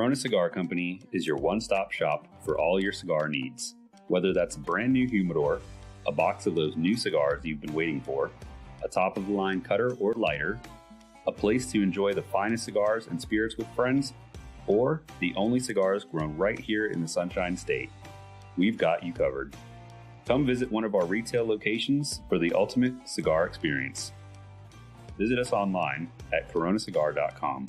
Corona Cigar Company is your one-stop shop for all your cigar needs. Whether that's a brand new humidor, a box of those new cigars you've been waiting for, a top-of-the-line cutter or lighter, a place to enjoy the finest cigars and spirits with friends, or the only cigars grown right here in the Sunshine State, we've got you covered. Come visit one of our retail locations for the ultimate cigar experience. Visit us online at coronacigar.com.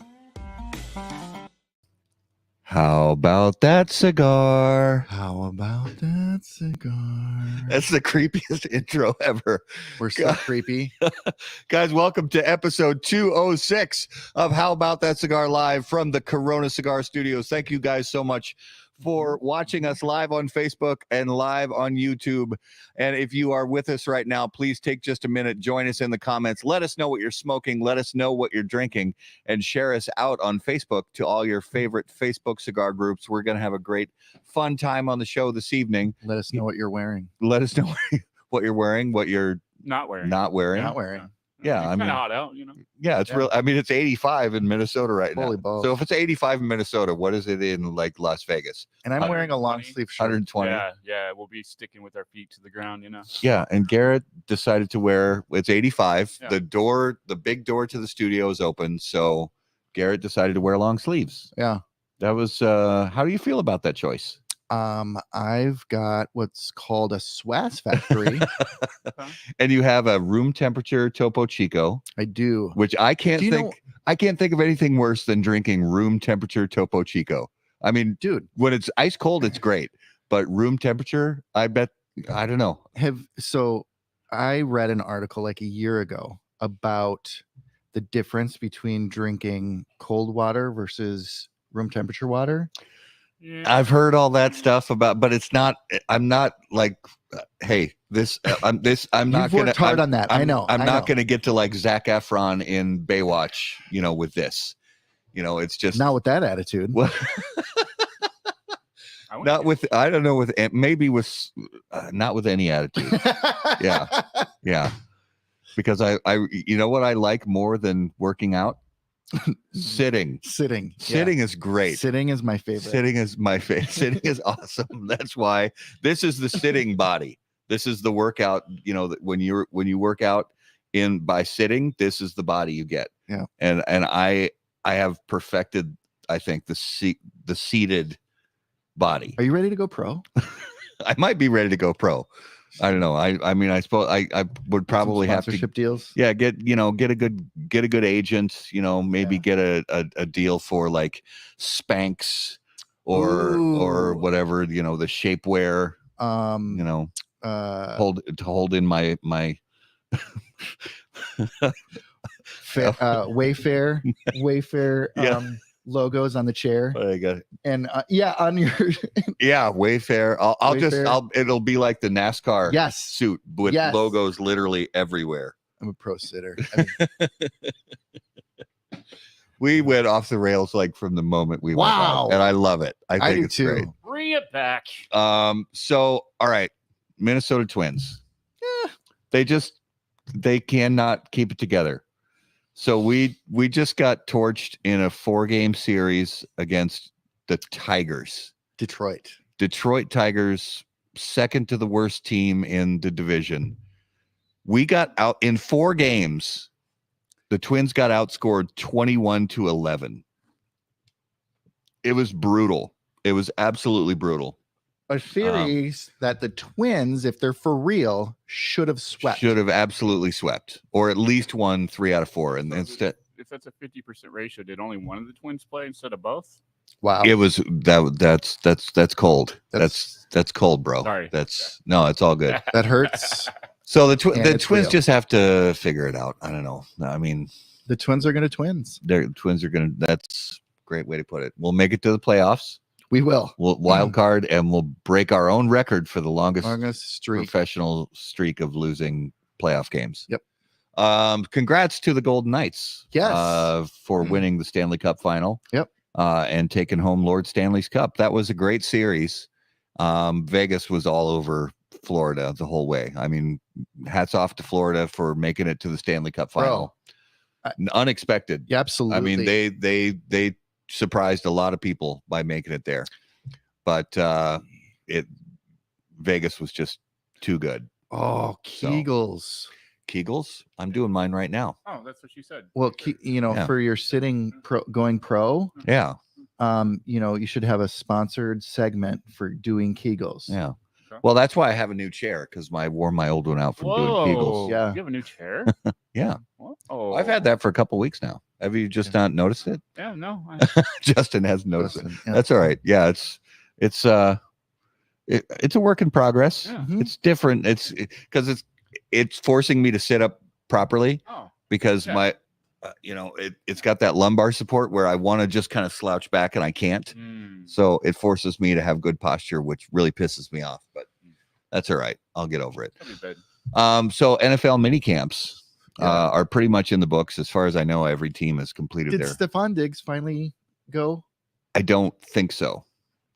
How about that cigar? How about that cigar? That's the creepiest intro ever. We're so creepy. Guys, welcome to episode 206 of How About That Cigar live from the Corona Cigar Studios. Thank you guys so much for watching us live on Facebook and live on YouTube. And if you are with us right now, please take just a minute, join us in the comments. Let us know what you're smoking. Let us know what you're drinking, and share us out on Facebook to all your favorite Facebook cigar groups. We're going to have a great fun time on the show this evening. Let us know what you're wearing. Let us know what you're wearing, what you're not wearing. Not wearing. Yeah, it's kind of hot out, you know. Yeah, it's real. I mean, it's 85 in Minnesota right Holy now. balls. So if it's 85 in Minnesota, what is it in like Las Vegas? And I'm wearing a long sleeve shirt. 120. Yeah, we'll be sticking with our feet to the ground, you know. Yeah, and Garrett decided to wear. It's 85. Yeah. The big door to the studio is open, so Garrett decided to wear long sleeves. Yeah. That was. How do you feel about that choice? I've got what's called a Swass Factory. And you have a room temperature Topo Chico. I do. Which I can't think of anything worse than drinking room temperature Topo Chico. I mean, dude, when it's ice cold, it's great, but room temperature, I don't know. So I read an article like a year ago about the difference between drinking cold water versus room temperature water. Yeah. I've heard all that stuff about, but it's not. I'm not like, hey, I'm not You've worked hard on that. I know. I'm not going to get to like Zac Efron in Baywatch, with this. It's just not with that attitude. Well, not with. I don't know. Maybe with not with any attitude. Yeah. Because I you know what I like more than working out. Sitting is great. Sitting is my favorite. Sitting is awesome. That's why this is the sitting body. This is the workout, that when you work out by sitting, this is the body you get. Yeah. And I have perfected, I think, the seated body. Are you ready to go pro? I might be ready to go pro. I don't know. I mean, I suppose I would probably have to deals. Yeah, get a good agent. Maybe get a deal for like Spanx or whatever. The shapewear. Hold in my Wayfair logos on the chair. I got it. And on your Wayfair. It'll be like the NASCAR suit with logos literally everywhere. I'm a pro sitter. We went off the rails like from the moment we went out, and I love it. I think it's great. Bring it back. So all right, Minnesota Twins. They cannot keep it together. So we just got torched in a 4-game series against the Tigers. Detroit Tigers, second to the worst team in the division. We got out in 4 games. The Twins got outscored 21-11. It was brutal. It was absolutely brutal. A series that the Twins, if they're for real, should have swept. Should have absolutely swept, or at least won 3 out of 4. And instead, if that's a 50% ratio, did only one of the Twins play instead of both? Wow, it was that's cold. That's cold, bro. Sorry. No, it's all good. That hurts. So the Twins just have to figure it out. I don't know. I mean, the Twins are going to twins. The Twins are going to. That's a great way to put it. We'll make it to the playoffs. We will. We'll wild card, and we'll break our own record for the longest professional streak of losing playoff games. Yep. Congrats to the Golden Knights. Yes. For winning the Stanley Cup final. Yep. And taking home Lord Stanley's Cup. That was a great series. Vegas was all over Florida the whole way. I mean, hats off to Florida for making it to the Stanley Cup final. Unexpected. Yeah, absolutely. I mean, they surprised a lot of people by making it there, but Vegas was just too good. Oh, Kegels. Kegels? I'm doing mine right now. Oh, that's what she said. Well, for your sitting going pro, Yeah. You should have a sponsored segment for doing Kegels. Yeah. Okay. Well, that's why I have a new chair, because I wore my old one out from doing Kegels. Yeah. You have a new chair? Yeah. Oh, I've had that for a couple weeks now. Have you just not noticed it? Yeah, no. Justin hasn't noticed it. Yeah. That's all right. Yeah, it's a work in progress. Yeah. It's different. Because it's forcing me to sit up properly because my it's got that lumbar support where I want to just kind of slouch back and I can't. So it forces me to have good posture, which really pisses me off, but that's all right. I'll get over it. So NFL mini camps are pretty much in the books. As far as I know, every team has completed Did Stephon Diggs finally go? I don't think so.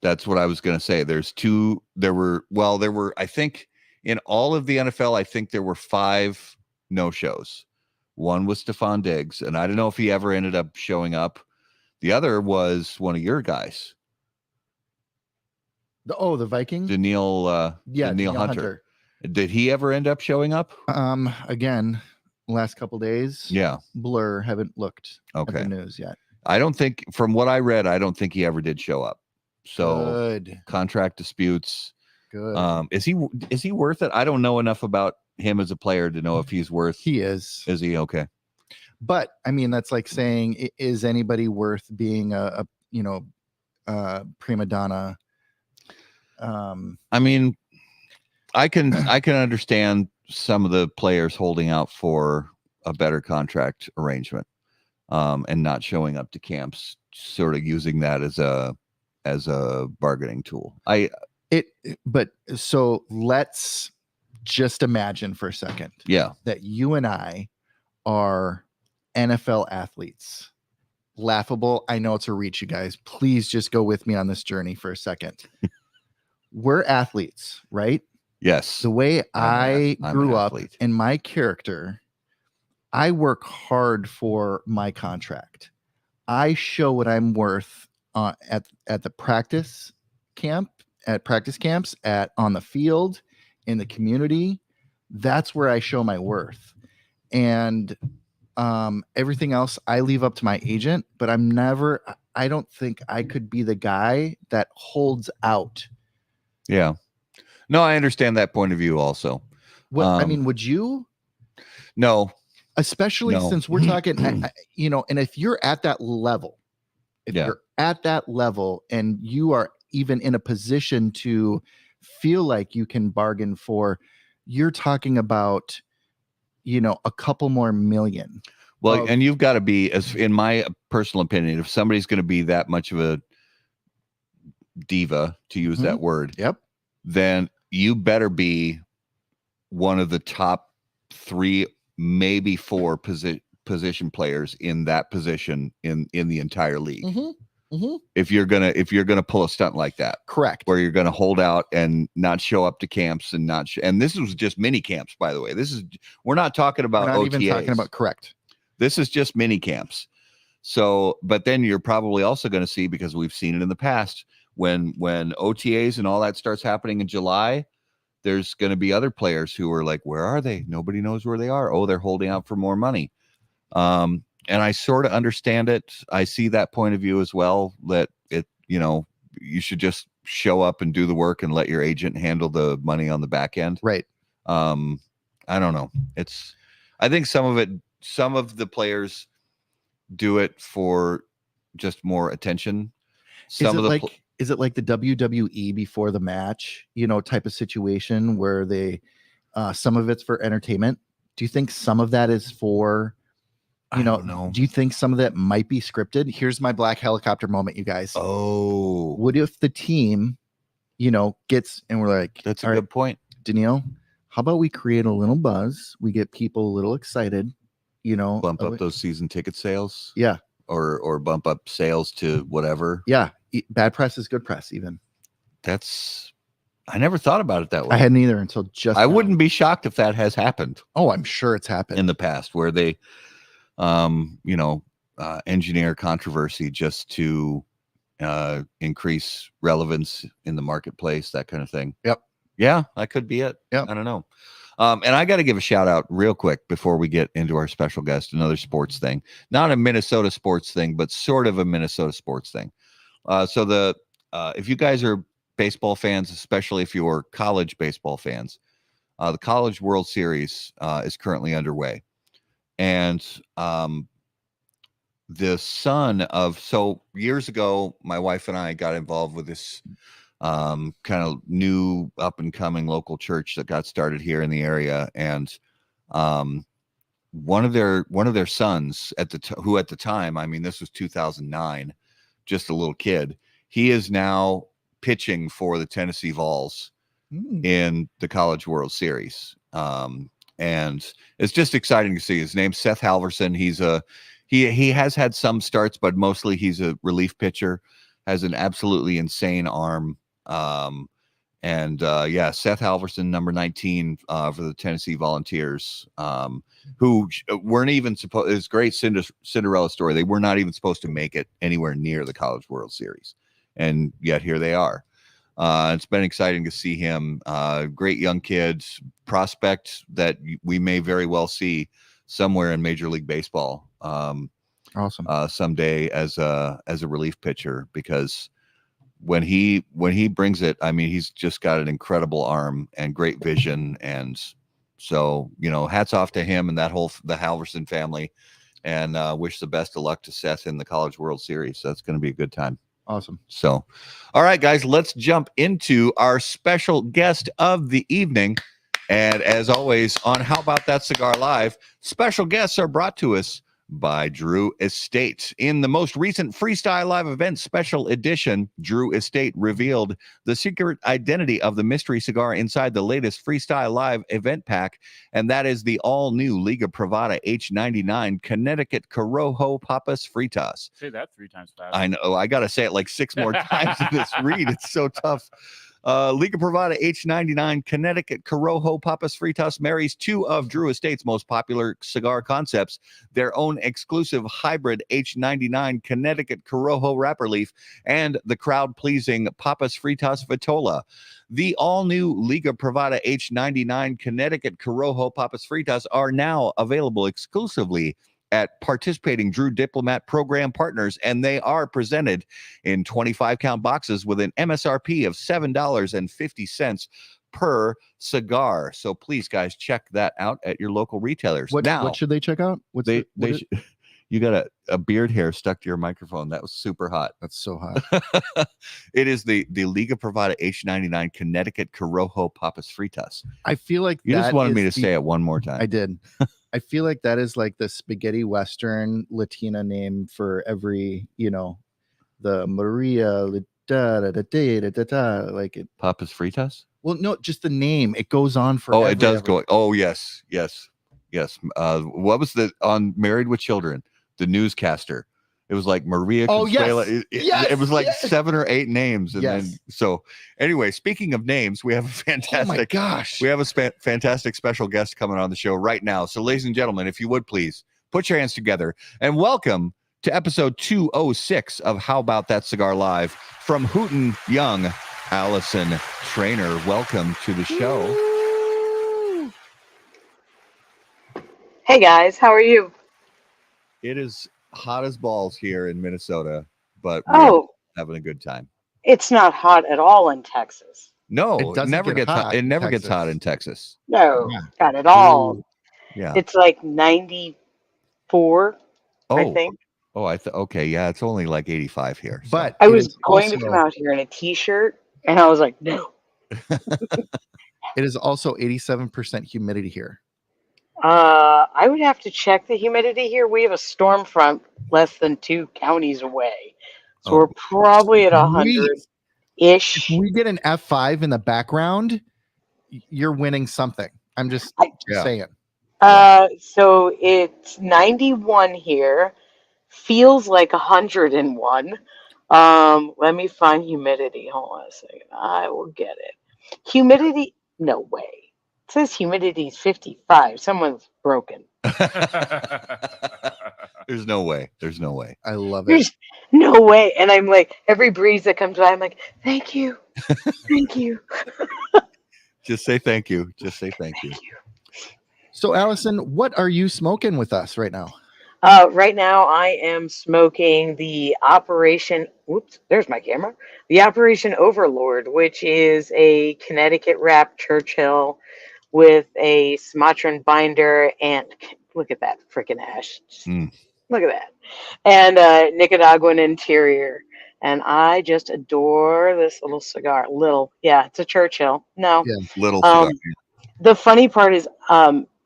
That's what I was going to say. There were, I think in all of the NFL, I think there were 5 no-shows. One was Stephon Diggs, and I don't know if he ever ended up showing up. The other was one of your guys. The Vikings? Daniil Hunter. Did he ever end up showing up? Again, last couple days. Yeah. Blur, haven't looked at Okay. the news yet. I don't think, from what I read, I don't think he ever did show up. So Good. Contract disputes. Good. Is he worth it? I don't know enough about him as a player to know if he's worth. He is. Is he? Okay. But I mean, that's like saying, is anybody worth being a prima donna? I mean, I can understand some of the players holding out for a better contract arrangement, and not showing up to camps, sort of using that as a bargaining tool. But so let's just imagine for a second, that you and I are NFL athletes. Laughable. I know it's a reach, you guys. Please just go with me on this journey for a second. We're athletes, right? Yes. The way I grew up athlete. and my character, I work hard for my contract. I show what I'm worth at the practice camp, at practice camps, on the field, in the community. That's where I show my worth. And everything else I leave up to my agent, but I don't think I could be the guy that holds out. Yeah. No, I understand that point of view also. I mean, would you? No. Especially since we're talking, and if you're at that level, you're at that level and you are even in a position to feel like you can bargain for, you're talking about, a couple more million. Well, and you've got to be, as in my personal opinion, if somebody's going to be that much of a diva, to use that word, then you better be one of the top 3, maybe 4 position players in that position in the entire league. If you're gonna pull a stunt like that, correct, where you're gonna hold out and not show up to camps and and this was just mini camps, by the way. We're not talking about OTAs. Even talking about correct. This is just mini camps. So, but then you're probably also going to see, because we've seen it in the past, when OTAs and all that starts happening in July, there's going to be other players who are like, where are they? Nobody knows where they are. Oh, they're holding out for more money. And I sort of understand it. I see that point of view as well, that you should just show up and do the work and let your agent handle the money on the back end. Right. I don't know. I think some of the players do it for just more attention. Is it like the WWE before the match, type of situation where they, some of it's for entertainment? Do you think some of that is for, I don't know. Do you think some of that might be scripted? Here's my black helicopter moment, you guys. Oh, what if the team, gets, and we're like, that's a good point, Daniil, how about we create a little buzz? We get people a little excited, bump up those season ticket sales. Yeah. Or bump up sales to whatever. Yeah. Bad press is good press, even. I never thought about it that way. I hadn't either until just I now. wouldn't be shocked if that has happened. Oh, I'm sure it's happened in the past, where they, engineer controversy just to increase relevance in the marketplace, that kind of thing. Yep. Yeah, that could be it. Yep. I don't know. And I got to give a shout out real quick before we get into our special guest, another sports thing, not a Minnesota sports thing, but sort of a Minnesota sports thing. So if you guys are baseball fans, especially if you're college baseball fans, the College World Series is currently underway. And the son of, so years ago, my wife and I got involved with this kind of new up and coming local church that got started here in the area. And one of their sons who at the time, I mean, this was 2009, just a little kid, he is now pitching for the Tennessee Vols in the College World Series. And it's just exciting to see. His name's Seth Halverson. He has had some starts, but mostly he's a relief pitcher, has an absolutely insane arm. Seth Halverson, number 19 for the Tennessee Volunteers, who weren't even supposed, it's a great Cinderella story. They were not even supposed to make it anywhere near the College World Series. And yet here they are. It's been exciting to see him. Great young kids, prospect that we may very well see somewhere in Major League Baseball. Awesome. Someday as a relief pitcher, because when he brings it, I mean, he's just got an incredible arm and great vision. And so, hats off to him and the Halverson family, and wish the best of luck to Seth in the College World Series. That's going to be a good time. Awesome. So, all right, guys, let's jump into our special guest of the evening. And as always on How About That Cigar Live, special guests are brought to us by Drew Estate. In the most recent Freestyle Live event special edition, Drew Estate revealed the secret identity of the mystery cigar inside the latest Freestyle Live event pack, and that is the all-new Liga Privada H99 Connecticut Corojo Papas Fritas. Say that 3 times fast. I know. I got to say it like 6 more times in this read. It's so tough. Liga Privada H99 Connecticut Corojo Papas Fritas marries 2 of Drew Estate's most popular cigar concepts, their own exclusive hybrid H99 Connecticut Corojo wrapper leaf and the crowd-pleasing Papas Fritas Vitola. The all-new Liga Privada H99 Connecticut Corojo Papas Fritas are now available exclusively at participating Drew Diplomat program partners, and they are presented in 25-count boxes with an MSRP of $7.50 per cigar. So please, guys, check that out at your local retailers. What should they check out? You got a beard hair stuck to your microphone. That was super hot. That's so hot. It is the Liga Privada H99 Connecticut Corojo Papas Fritas. I feel like you just wanted me to say it one more time. I did. I feel like that is like the spaghetti Western Latina name for every, the Maria, like it. Papas Fritas? Well, no, just the name. It goes on forever. Oh, it does go. Oh, yes. What was on Married with Children? The newscaster. It was like Maria Consuela. Yes. It was like 7 or 8 names. And then, so anyway, speaking of names, we have a fantastic special guest coming on the show right now. So ladies and gentlemen, if you would please put your hands together and welcome to episode 206 of How About That Cigar Live from Hooten Young, Allison Trainer. Welcome to the show. Hey guys, how are you? It is hot as balls here in Minnesota, but we're having a good time. It's not hot at all in Texas. No, it never gets hot. It never gets hot in Texas. No, not at all. Yeah. It's like 94, I think. Oh, okay, yeah, it's only like 85 here. So. But I was going to come out here in a t-shirt, and I was like, no. It is also 87% humidity here. I would have to check the humidity here. We have a storm front less than 2 counties away. So we're probably at 100-ish. If we get an F5 in the background, you're winning something. I'm just saying. So it's 91 here. Feels like 101. Let me find humidity. Hold on a second. I will get it. Humidity, no way. It says humidity is 55. Someone's broken. There's no way. There's no way. I love it. There's no way. And I'm like, every breeze that comes by, I'm like, thank you. Thank you. Just say thank you. Just say thank you. So, Allison, what are you smoking with us right now? Right now, I am smoking the Operation. Whoops, there's my camera. The Operation Overlord, which is a Connecticut wrapped Churchill with a Sumatran binder, and look at that freaking ash. Look at that, and Nicaraguan interior. And I just adore this little cigar. Yeah, it's a Churchill. No, Yeah, little cigar. the funny part is,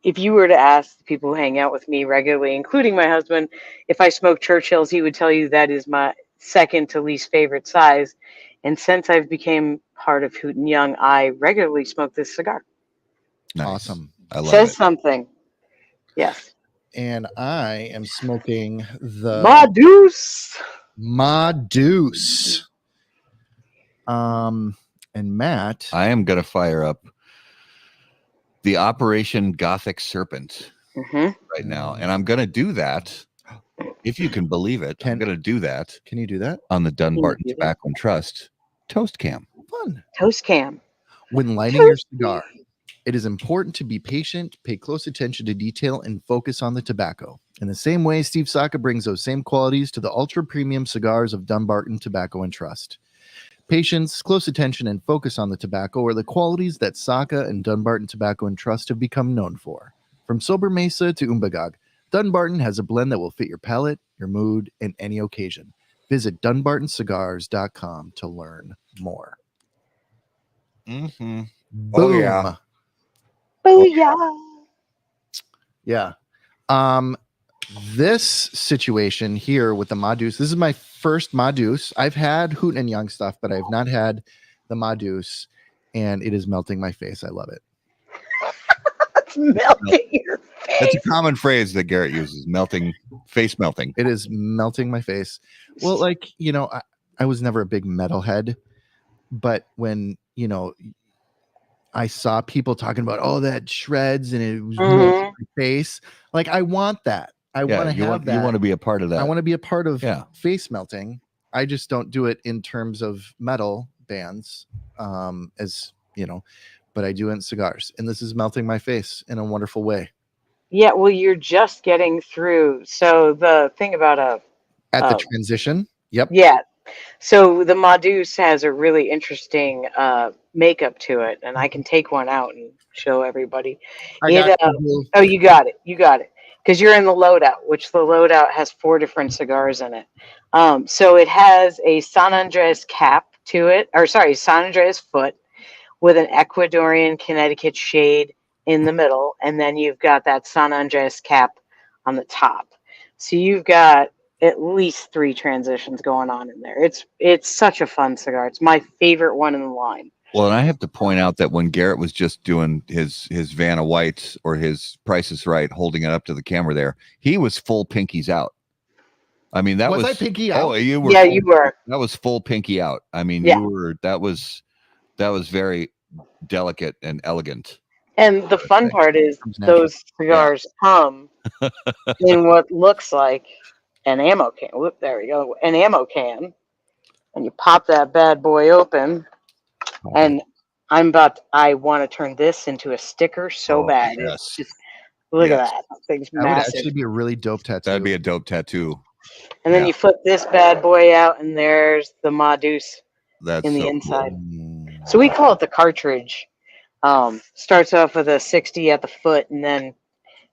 if you were to ask the people who hang out with me regularly, including my husband, if I smoke Churchills, he would tell you that is my second to least favorite size. And since I've became part of Hooten Young, I regularly smoke this cigar. Nice. Awesome. I love Says it. something. Yes. And I am smoking the Ma Deuce. And Matt, I am gonna fire up the Operation Gothic Serpent right now, and I'm gonna do that. If you can believe it, I'm gonna do that. Can you do that on the Dunbarton do that? Tobacco and Trust Toast Cam? Fun. Toast cam. When lighting your cigar, it is important to be patient, pay close attention to detail, and focus on the tobacco. In the same way, Steve Saka brings those same qualities to the ultra premium cigars of Dunbarton Tobacco and Trust. Patience, close attention, and focus on the tobacco are the qualities that Saka and Dunbarton Tobacco and Trust have become known for. From Sober Mesa to Umbagog, Dunbarton has a blend that will fit your palate, your mood, and any occasion. Visit dunbartoncigars.com to learn more. Mm-hmm. Boom. Oh, yeah. Booyah. Yeah. This situation here with the Madus, this is my first Madus. I've had Hooten Young stuff, but I've not had the Madus, and it is melting my face. I love it. It's melting your face. That's a common phrase that Garrett uses: melting, face melting. It is melting my face. Well, like, you know, I was never a big metalhead, but when, you know, I saw people talking about, oh, that shreds and it was melting my face. Like, I want that. I want to have that. You want to be a part of that. I want to be a part of Yeah. face melting. I just don't do it in terms of metal bands, as you know, but I do it in cigars. And this is melting my face in a wonderful way. Yeah, well, you're just getting through. So the thing about At the transition. Yep. yeah. So the Madus has a really interesting makeup to it, and I can take one out and show everybody. I got you. Oh, you got it. You got it. Because you're in the loadout, which the loadout has 4 different cigars in it. So it has a San Andreas cap to it, or sorry, San Andreas foot with an Ecuadorian Connecticut shade in the middle, and then you've got that San Andreas cap on the top. So you've got at least 3 transitions going on in there. It's such a fun cigar. It's my favorite one in the line. Well, and I have to point out that when Garrett was just doing his Vanna White or his Price is Right, holding it up to the camera there, he was full pinkies out. I mean, that was I pinky out? Oh, you were. Yeah, you were. That was full pinky out. I mean, Yeah. you were. That was very delicate and elegant. And the fun part is those cigars come in what looks like an ammo can. Whoop, there we go. An ammo can. And you pop that bad boy open. And I want to turn this into a sticker so bad. Yes. It's just, look at that. That thing's That would massive. actually be a really dope tattoo. That'd be a dope tattoo. And then you flip this bad boy out, and there's the Madus That's in the so inside. cool. So we call it the cartridge. Starts off with a 60 at the foot, and then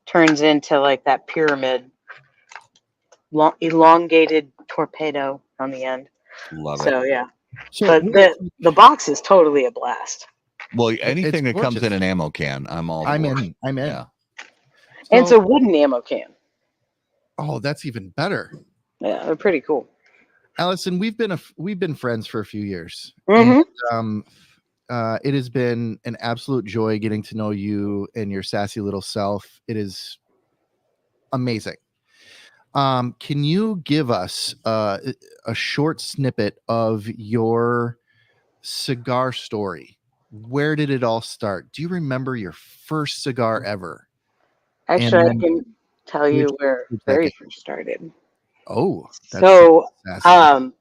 turns into like that pyramid, elongated torpedo on the end. Love it. So yeah, So but the box is totally a blast. Well, anything It's that comes gorgeous. in an ammo can, I'm all. I'm for. in. I'm in. Yeah. And it's a wooden ammo can. Oh, that's even better. Yeah, they're pretty cool. Allison, we've been friends for a few years. Mhm. And, it has been an absolute joy getting to know you and your sassy little self. It is amazing. Can you give us a short snippet of your cigar story? Where did it all start? Do you remember your first cigar ever? Actually, And tell Which- you where it which very decade? first started. Oh, that's So, sassy.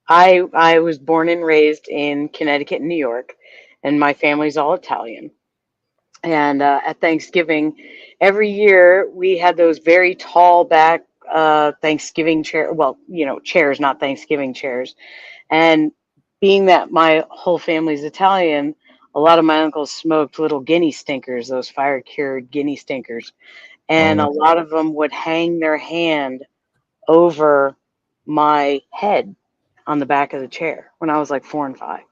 I was born and raised in Connecticut and New York, and my family's all Italian. And at Thanksgiving, every year we had those very tall back Thanksgiving chair. Well, chairs, not Thanksgiving chairs. And being that my whole family's Italian, a lot of my uncles smoked little guinea stinkers, those fire cured guinea stinkers, and a Oh. lot of them would hang their hand over my head on the back of the chair when I was like 4 and 5.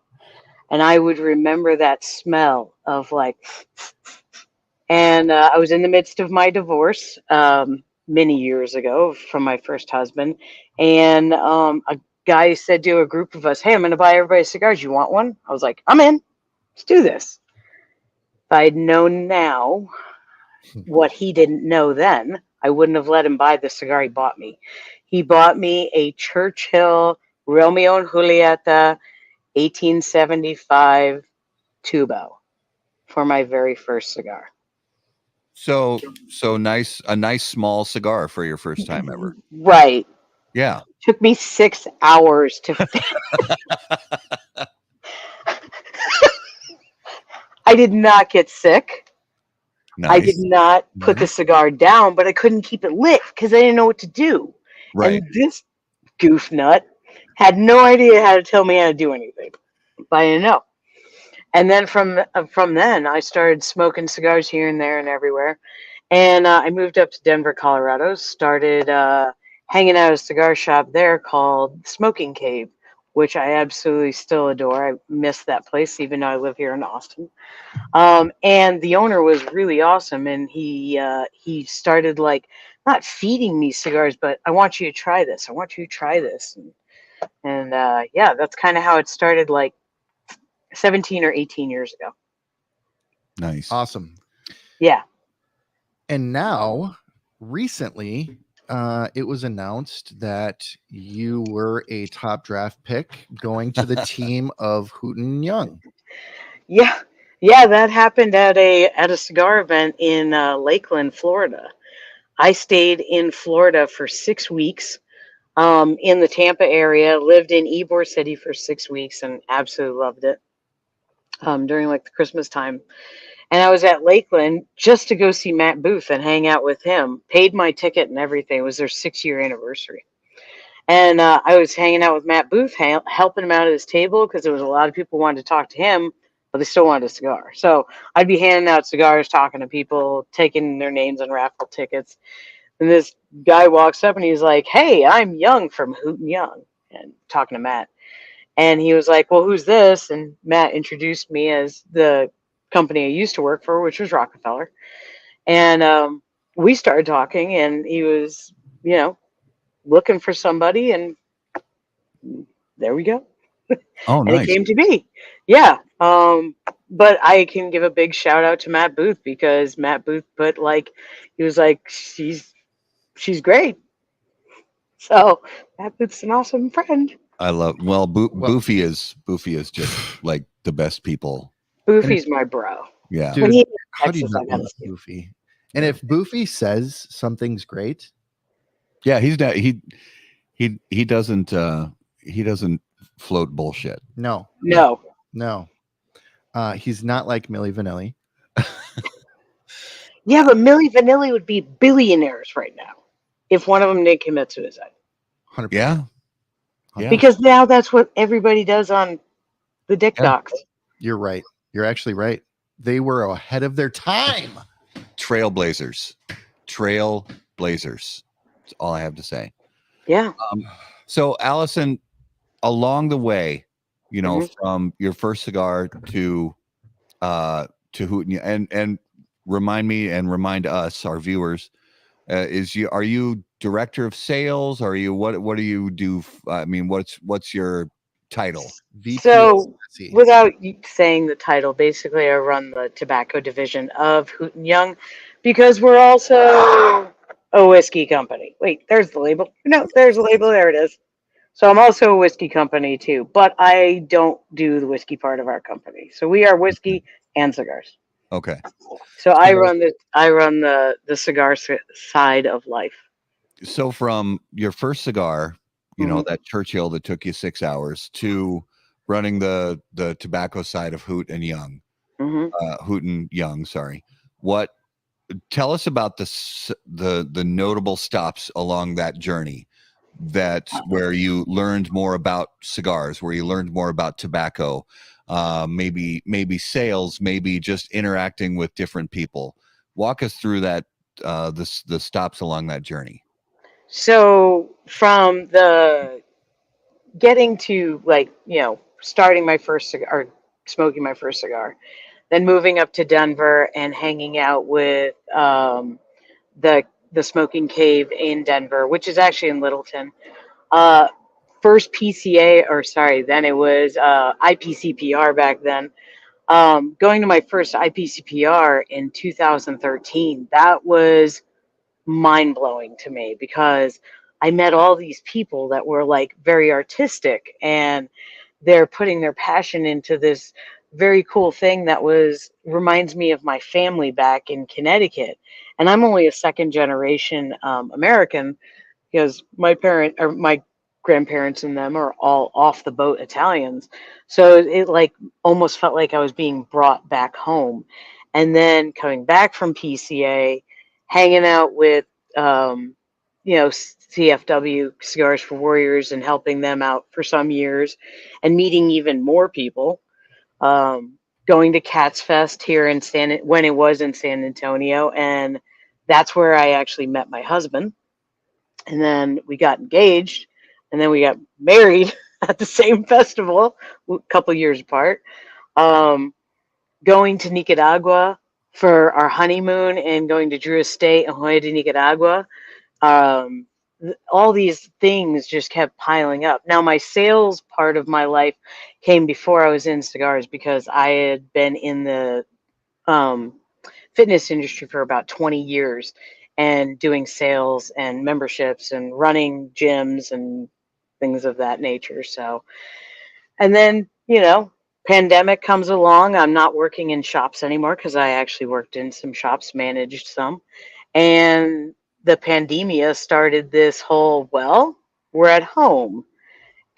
And I would remember that smell of like, and I was in the midst of my divorce many years ago from my first husband. And a guy said to a group of us, "Hey, I'm going to buy everybody cigars. You want one?" I was like, "I'm in. Let's do this." If I'd known now what he didn't know then, I wouldn't have let him buy the cigar he bought me. He bought me a Churchill Romeo and Julieta 1875 Tubo for my very first cigar. So nice, a nice small cigar for your first time ever. Right. Yeah. Took me 6 hours to I did not get sick. I did Nice. not put the cigar down, but I couldn't keep it lit because I didn't know what to do. Right. And this goof nut had no idea how to tell me how to do anything. But I didn't know. And then from then, I started smoking cigars here and there and everywhere. And I moved up to Denver, Colorado, started hanging out at a cigar shop there called Smoking Cave, which I absolutely still adore. I miss that place, even though I live here in Austin. And the owner was really awesome, and he started like not feeding me cigars, but I want you to try this. I want you to try this, and yeah, that's kind of how it started, like 17 or 18 years ago. Nice. Awesome. Yeah. And now, recently, it was announced that you were a top draft pick going to the team of Hooten Young. Yeah. Yeah, that happened at a cigar event in Lakeland, Florida. I stayed in Florida for 6 weeks, in the Tampa area, lived in Ybor City for 6 weeks and absolutely loved it, during like the Christmas time. And I was at Lakeland just to go see Matt Booth and hang out with him, paid my ticket and everything. It was their 6-year anniversary. And I was hanging out with Matt Booth, helping him out at his table because there was a lot of people who wanted to talk to him, but they still wanted a cigar. So I'd be handing out cigars, talking to people, taking their names on raffle tickets. And this guy walks up and he's like, "Hey, I'm Young from Hooten Young," and talking to Matt. And he was like, "Well, who's this?" And Matt introduced me as the company I used to work for, which was Rockefeller. And we started talking, and he was, looking for somebody, and there we go. Oh, And nice. it came to me. Yeah. But I can give a big shout out to Matt Booth because Matt Booth he was like, she's great. So Matt Booth's an awesome friend. I love. Well, Boofy is just like the best people. Boofy's my bro. Yeah. When Dude, he how do you Texas, not I gotta love see. Boofy? And if Boofy says something's great, Yeah. He's not. He doesn't. He doesn't float bullshit. no. He's not like Milli Vanilli. Yeah, but Milli Vanilli would be billionaires right now if one of them didn't commit suicide. 100%. Yeah. Yeah. Because now that's what everybody does on the dick docs. You're right. You're actually right. They were ahead of their time. Trailblazers. That's all I have to say. Yeah. So, Allison, along the way, Mhm. from your first cigar to Hooten, and remind me and remind us, our viewers, are you director of sales? Are you what do you do? I mean, what's your title? VP So, SSE. without saying the title, basically, I run the tobacco division of Hooten Young because we're also a whiskey company. Wait, there's the label. No, there's the label. There it is. So I'm also a whiskey company too, but I don't do the whiskey part of our company. So we are whiskey and cigars. Okay. So I So, run the cigar side of life. so from your first cigar, you know, Mhm. that Churchill that took you 6 hours, to running the tobacco side of Hooten Mhm. Young, sorry. What Tell us about the notable stops along that journey, that where you learned more about cigars, where you learned more about tobacco, maybe sales, maybe just interacting with different people. Walk us through that, the stops along that journey. So from the getting to, like, starting my first cigar, or smoking my first cigar, then moving up to Denver and hanging out with the the smoking cave in Denver, which is actually in Littleton. Uh, First PCA, or sorry, then it was IPCPR back then. Going to my first IPCPR in 2013, that was mind blowing to me because I met all these people that were like very artistic, and they're putting their passion into this very cool thing that was reminds me of my family back in Connecticut. And I'm only a second generation American, because my grandparents and them are all off the boat Italians. So it like almost felt like I was being brought back home. And then coming back from PCA, hanging out with CFW, Cigars for Warriors, and helping them out for some years, and meeting even more people. Um, Going to Cats Fest here in when it was in San Antonio, and that's where I actually met my husband, and then we got engaged, and then we got married at the same festival, a couple years apart. Um, Going to Nicaragua for our honeymoon, and going to Drew Estate and Hoya de Nicaragua. Um, all these things just kept piling up. Now, my sales part of my life came before I was in cigars, because I had been in the um, fitness industry for about 20 years, and doing sales and memberships and running gyms and things of that nature. So, and then, pandemic comes along. I'm not working in shops anymore, because I actually worked in some shops, managed some. And the pandemia started this whole, well, we're at home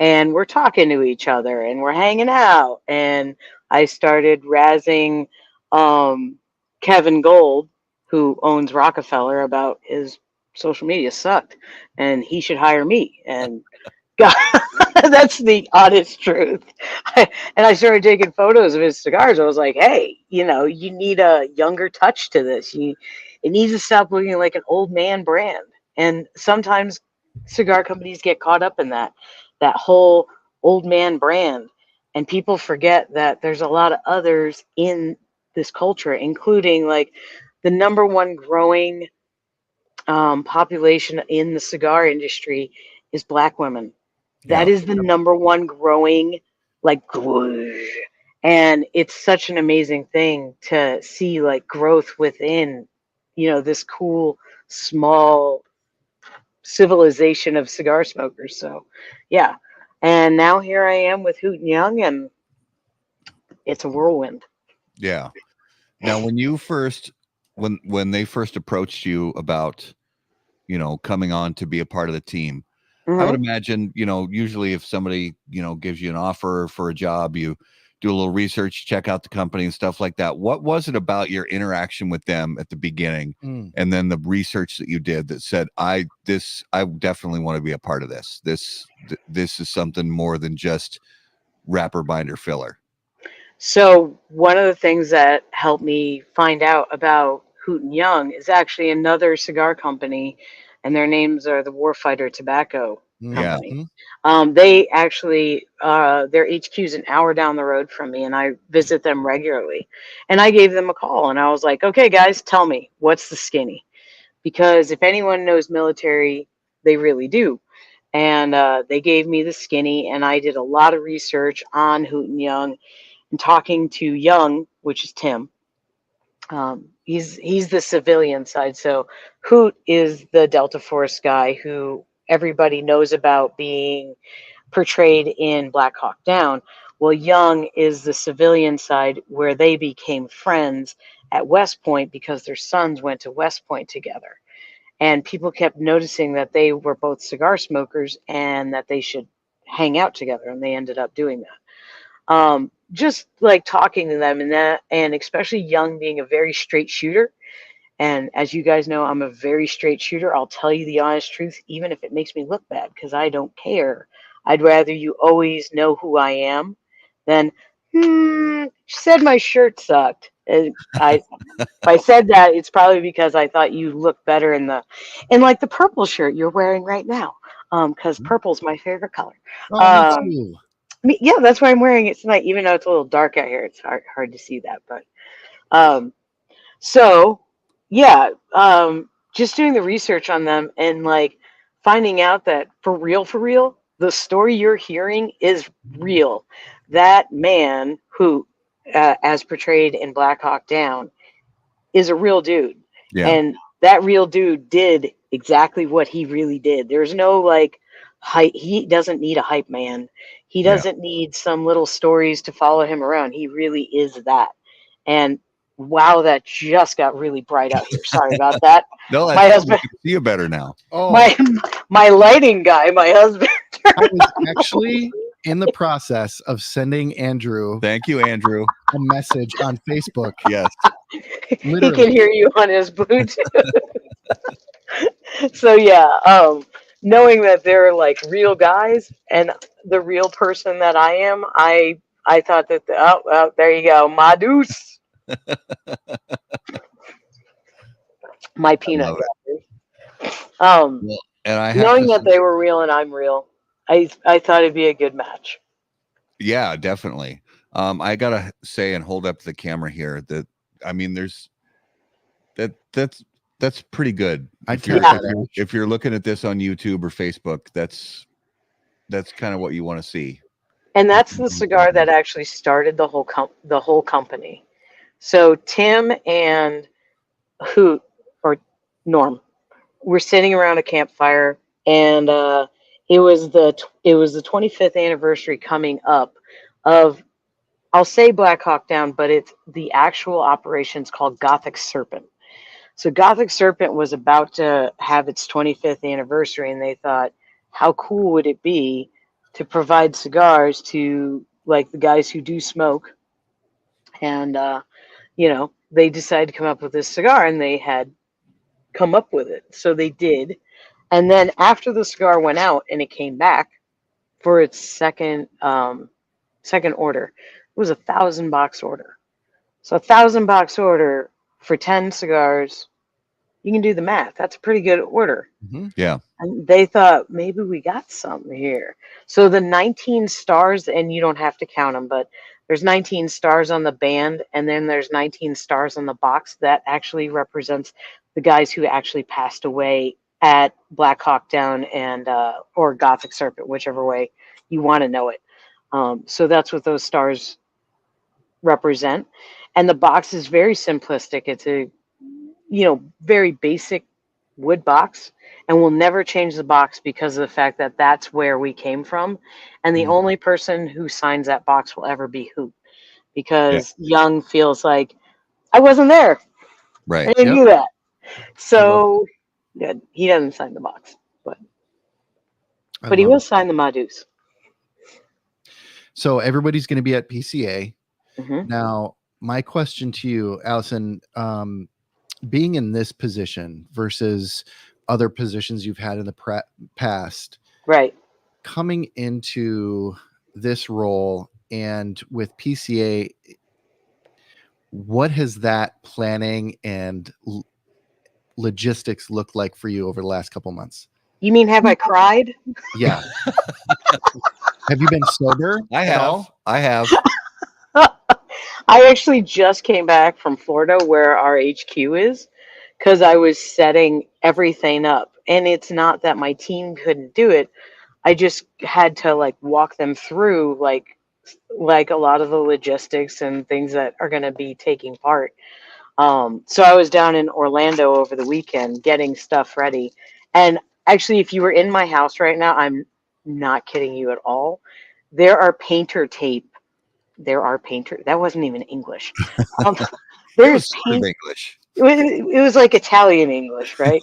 and we're talking to each other and we're hanging out. And I started razzing um, Kevin Gold, who owns Rockefeller, about his social media sucked and he should hire me. And God, that's the honest truth. And I started taking photos of his cigars. I was like, hey, you need a younger touch to this. It needs to stop looking like an old man brand. And sometimes cigar companies get caught up in that whole old man brand. And people forget that there's a lot of others in this culture, including like the number one growing population in the cigar industry is Black women. That Yeah. is the number one growing, like, and it's such an amazing thing to see, like, growth within, this cool, small civilization of cigar smokers. So, yeah. And now here I am with Hooten Young, and it's a whirlwind. Yeah. Now, when they first approached you about, coming on to be a part of the team, I would Hmm. imagine, usually if somebody, gives you an offer for a job, you do a little research, check out the company and stuff like that. What was it about your interaction with them at the beginning, and then the research that you did, that said, I definitely want to be a part of this. This is something more than just wrapper, binder, filler. So one of the things that helped me find out about Hooten Young is actually another cigar company, and their names are the Warfighter Tobacco Yeah. Company. They actually, their HQ is an hour down the road from me, and I visit them regularly. And I gave them a call, and I was like, okay, guys, tell me, what's the skinny? Because if anyone knows military, they really do. And they gave me the skinny, and I did a lot of research on Hooten Young, and talking to Young, which is Tim. He's the civilian side. So Hoot is the Delta Force guy who everybody knows about being portrayed in Black Hawk Down. Well, Young is the civilian side, where they became friends at West Point because their sons went to West Point together. And people kept noticing that they were both cigar smokers and that they should hang out together. And they ended up doing that. Just like talking to them and especially Young being a very straight shooter. And as you guys know, I'm a very straight shooter. I'll tell you the honest truth, even if it makes me look bad, because I don't care. I'd rather you always know who I am than, she said my shirt sucked. And if I said that, it's probably because I thought you looked better in like the purple shirt you're wearing right now. Because purple's my favorite color. Oh, me too. Yeah, that's why I'm wearing it tonight, even though it's a little dark out here. It's hard to see that, but so yeah, just doing the research on them and like finding out that for real, the story you're hearing is real. That man who, as portrayed in Black Hawk Down, is a real dude. Yeah. And that real dude did exactly what he really did. There's no like hype. He doesn't need a hype man. He doesn't need some little stories to follow him around. He really is that. And wow, that just got really bright out here. Sorry about that. No, my husband, I can see you better now. Oh, my lighting guy, my husband. I was actually in the process of sending Andrew Thank you, Andrew. a message on Facebook. Yes. He can hear you on his Bluetooth. So yeah, knowing that they're like real guys and the real person that I am, I thought that oh, there you go, my deuce. My peanut gallery. Well, and I have knowing that they were real and I'm real, I thought it'd be a good match. Yeah, definitely. I gotta say and hold up the camera here that I mean, that's pretty good. If you're looking at this on YouTube or Facebook, that's kind of what you want to see. And that's the cigar that actually started the whole company. So Tim and Hoot or Norm were sitting around a campfire, and it was the 25th anniversary coming up of, I'll say Black Hawk Down, but it's the actual operation's called Gothic Serpent. So Gothic Serpent was about to have its 25th anniversary, and they thought, how cool would it be to provide cigars to like the guys who do smoke? And they decided to come up with this cigar, and they had come up with it. So they did. And then after the cigar went out and it came back for its second order, it was 1,000-box order. So 1,000-box order for 10 cigars, you can do the math. That's a pretty good order. Mm-hmm. Yeah. And they thought, maybe we got something here. So the 19 stars, and you don't have to count them, but there's 19 stars on the band, and then there's 19 stars on the box. That actually represents the guys who actually passed away at Black Hawk Down and or Gothic Serpent, whichever way you want to know it. So that's what those stars represent. And the box is very simplistic. It's a very basic wood box, and we'll never change the box because of the fact that that's where we came from. And the only person who signs that box will ever be Hoot, because Young feels like, I wasn't there. Right. I didn't do that. So he doesn't sign the box, but he will sign the Madus. So everybody's going to be at PCA. Mm-hmm. Now, my question to you, Allison, being in this position versus other positions you've had in the past, right? Coming into this role and with PCA, what has that planning and logistics looked like for you over the last couple months? You mean, have I cried? Yeah. Have you been sober? I have. I actually just came back from Florida, where our HQ is, because I was setting everything up. And it's not that my team couldn't do it. I just had to like walk them through like a lot of the logistics and things that are going to be taking part. So I was down in Orlando over the weekend getting stuff ready. And actually, if you were in my house right now, I'm not kidding you at all. There are painter tape. That wasn't even English. There's sort of English. it was like Italian English, right?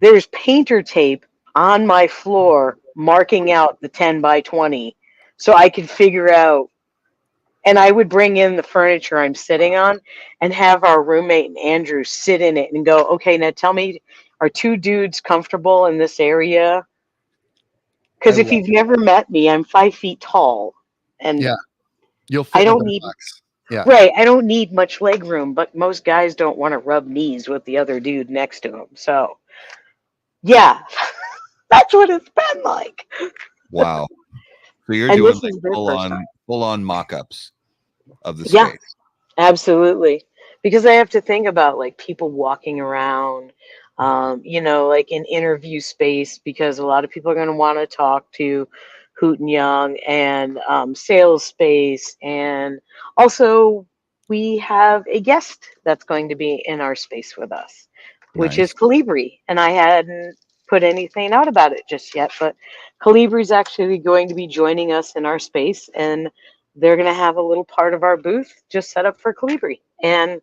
There's painter tape on my floor marking out the 10 by 20 so I could figure out. And I would bring in the furniture I'm sitting on and have our roommate Andrew sit in it and go, okay, now tell me, are two dudes comfortable in this area? Because if you've never met me, I'm 5 feet tall. And Yeah. You'll I fit in don't the need box. Yeah. right. I don't need much leg room, but most guys don't want to rub knees with the other dude next to him. So yeah, that's what it's been like. Wow. So you're And doing this like is their first time. full on mock-ups of the Yeah. space. Absolutely. Because I have to think about like people walking around, like in interview space, because a lot of people are going to want to talk to Hooten Young and sales space. And also, we have a guest that's going to be in our space with us, which Nice. is Calibri. And I hadn't put anything out about it just yet, but Calibri is actually going to be joining us in our space. And they're going to have a little part of our booth just set up for Calibri and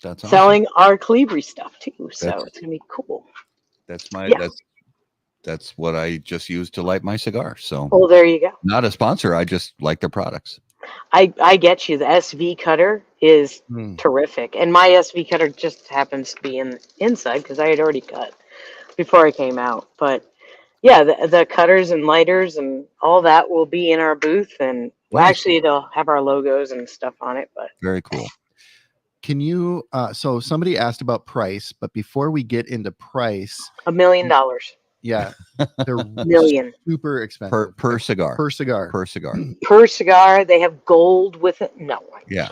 That's awesome. selling our Calibri stuff too. So That's- it's going to be cool. That's my Yeah. that's what I just use to light my cigar. So Well, there you go. not a sponsor. I just like their products. I get you. The SV cutter is Hmm. terrific. And my SV cutter just happens to be inside because I had already cut before I came out. But yeah, the cutters and lighters and all that will be in our booth. And well, Nice. actually, they'll have our logos and stuff on it. But Very cool. Can you so somebody asked about price, but before we get into price, $1 million. yeah, they're Million. super expensive Per cigar. per cigar. Per cigar. Per cigar. They have gold with it. No. Yeah.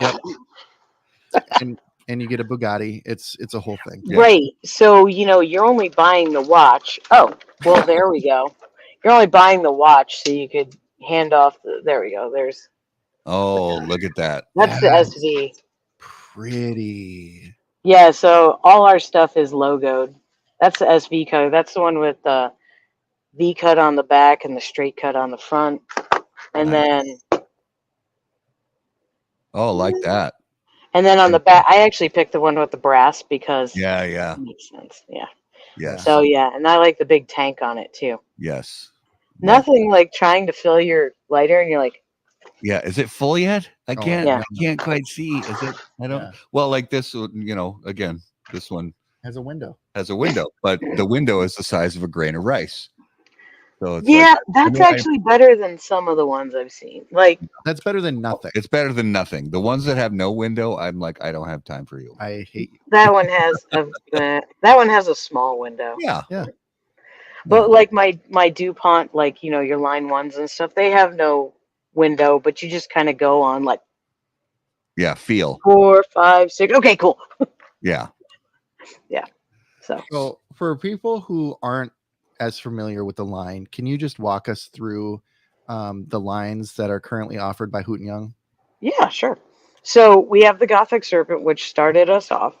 and you get a Bugatti. It's a whole thing. Yeah. Right. So, you're only buying the watch. Oh, well, there we go. You're only buying the watch so you could hand off there we go. Oh, look at that. That's the SV. Pretty. Yeah, so all our stuff is logoed. That's the SV code. That's the one with the V cut on the back and the straight cut on the front. And Nice. then Like that. and then on the back I actually picked the one with the brass because Yeah. it makes sense. Yeah. Yes. So yeah, and I like the big tank on it too. Yes. Nothing like trying to fill your lighter and you're like, Yeah. Is it full yet? I can't. Yeah. I can't quite see. Is it? I don't. Yeah. Well, like this. Again, this one Has a window. has a window, but the window is the size of a grain of rice. So it's yeah, like, that's actually better than some of the ones I've seen. Like, That's better than nothing. it's better than nothing. The ones that have no window, I'm like, I don't have time for you. I hate you. that one has a small window. Yeah. But like my DuPont, like your line ones and stuff, they have no window, but you just kind of go on like Yeah. Feel. 4, 5, 6. Okay, cool. Yeah. So for people who aren't as familiar with the line, can you just walk us through the lines that are currently offered by Hooten Young? Yeah, sure. So we have the Gothic Serpent, which started us off,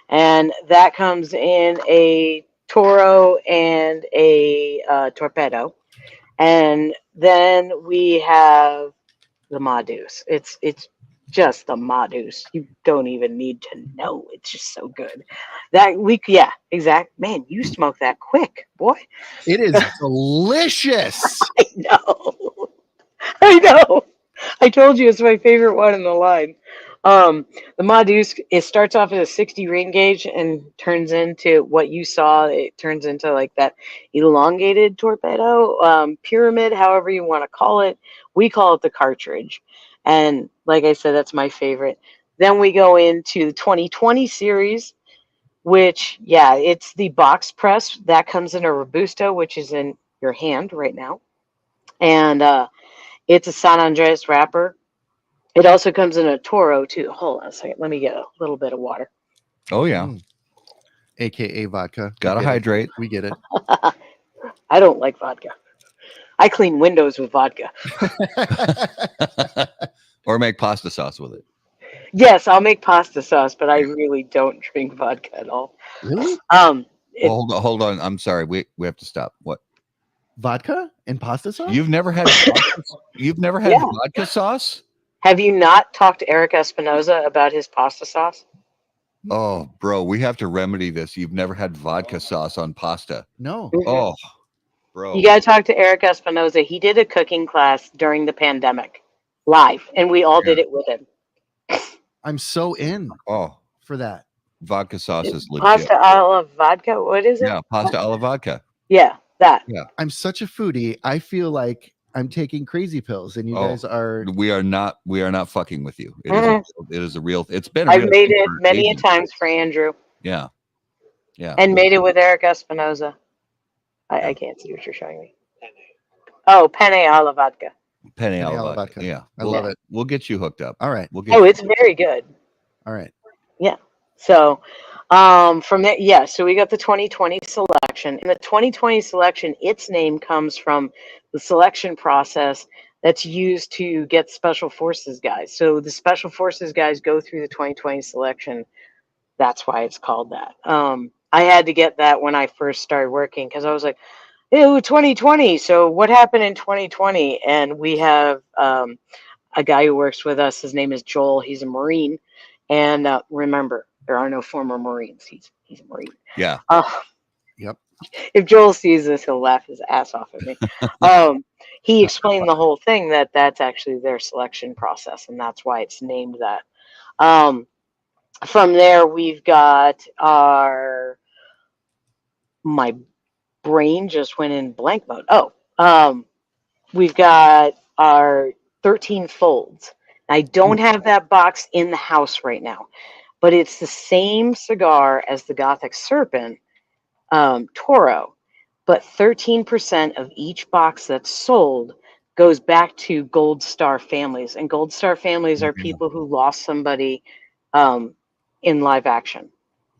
and that comes in a Toro and a Torpedo, and then we have the Madus. It's just the Madus. You don't even need to know. It's just so good. Yeah, exact. Man, you smoke that quick, boy. It is delicious. I know. I told you it's my favorite one in the line. The Madus, it starts off at a 60 ring gauge and turns into what you saw. It turns into like that elongated torpedo, pyramid, however you want to call it. We call it the cartridge. And like I said, that's my favorite. Then we go into the 2020 series, which, yeah, it's the box press. That comes in a Robusto, which is in your hand right now. And it's a San Andreas wrapper. It also comes in a Toro, too. Hold on a second. Let me get a little bit of water. Oh, yeah. AKA vodka. Gotta hydrate. We get it. I don't like vodka. I clean windows with vodka. Or make pasta sauce with it. Yes, I'll make pasta sauce, but I really don't drink vodka at all. Really? Hold on. I'm sorry. We have to stop. What? Vodka and pasta sauce? You've never had vodka sauce? Have you not talked to Eric Espinoza about his pasta sauce? Oh, bro, we have to remedy this. You've never had vodka sauce on pasta. No. Oh, bro. You got to talk to Eric Espinoza. He did a cooking class during the pandemic live, and we all did it with him. I'm so in for that. Vodka sauce is legit. Pasta alla vodka. What is it? Yeah, pasta alla vodka. Yeah, that. Yeah. I'm such a foodie. I feel like I'm taking crazy pills, and you guys are. We are not fucking with you. It is a real. It's been. I've made it many a times for Andrew. Yeah. Yeah. And made it with Eric Espinoza. I can't see what you're showing me. Oh, penne alla vodka. Penne alla vodka. Yeah. I love it. We'll get you hooked up. All right. It's very good. All right. Yeah. So from there, so we got the 2020 selection. And the 2020 selection, its name comes from the selection process that's used to get Special Forces guys. So the Special Forces guys go through the 2020 selection. That's why it's called that. I had to get that when I first started working because I was like, ew, 2020. So what happened in 2020? And we have a guy who works with us. His name is Joel. He's a Marine. And remember, there are no former Marines. He's a Marine. Yeah. Yep. If Joel sees this, he'll laugh his ass off at me. He explained the whole thing that's actually their selection process, and that's why it's named that. From there, we've got my brain just went in blank mode. We've got our 13 folds. I don't have that box in the house right now, but it's the same cigar as the Gothic Serpent Toro, but 13% of each box that's sold goes back to Gold Star families, and Gold Star families are people who lost somebody in live action,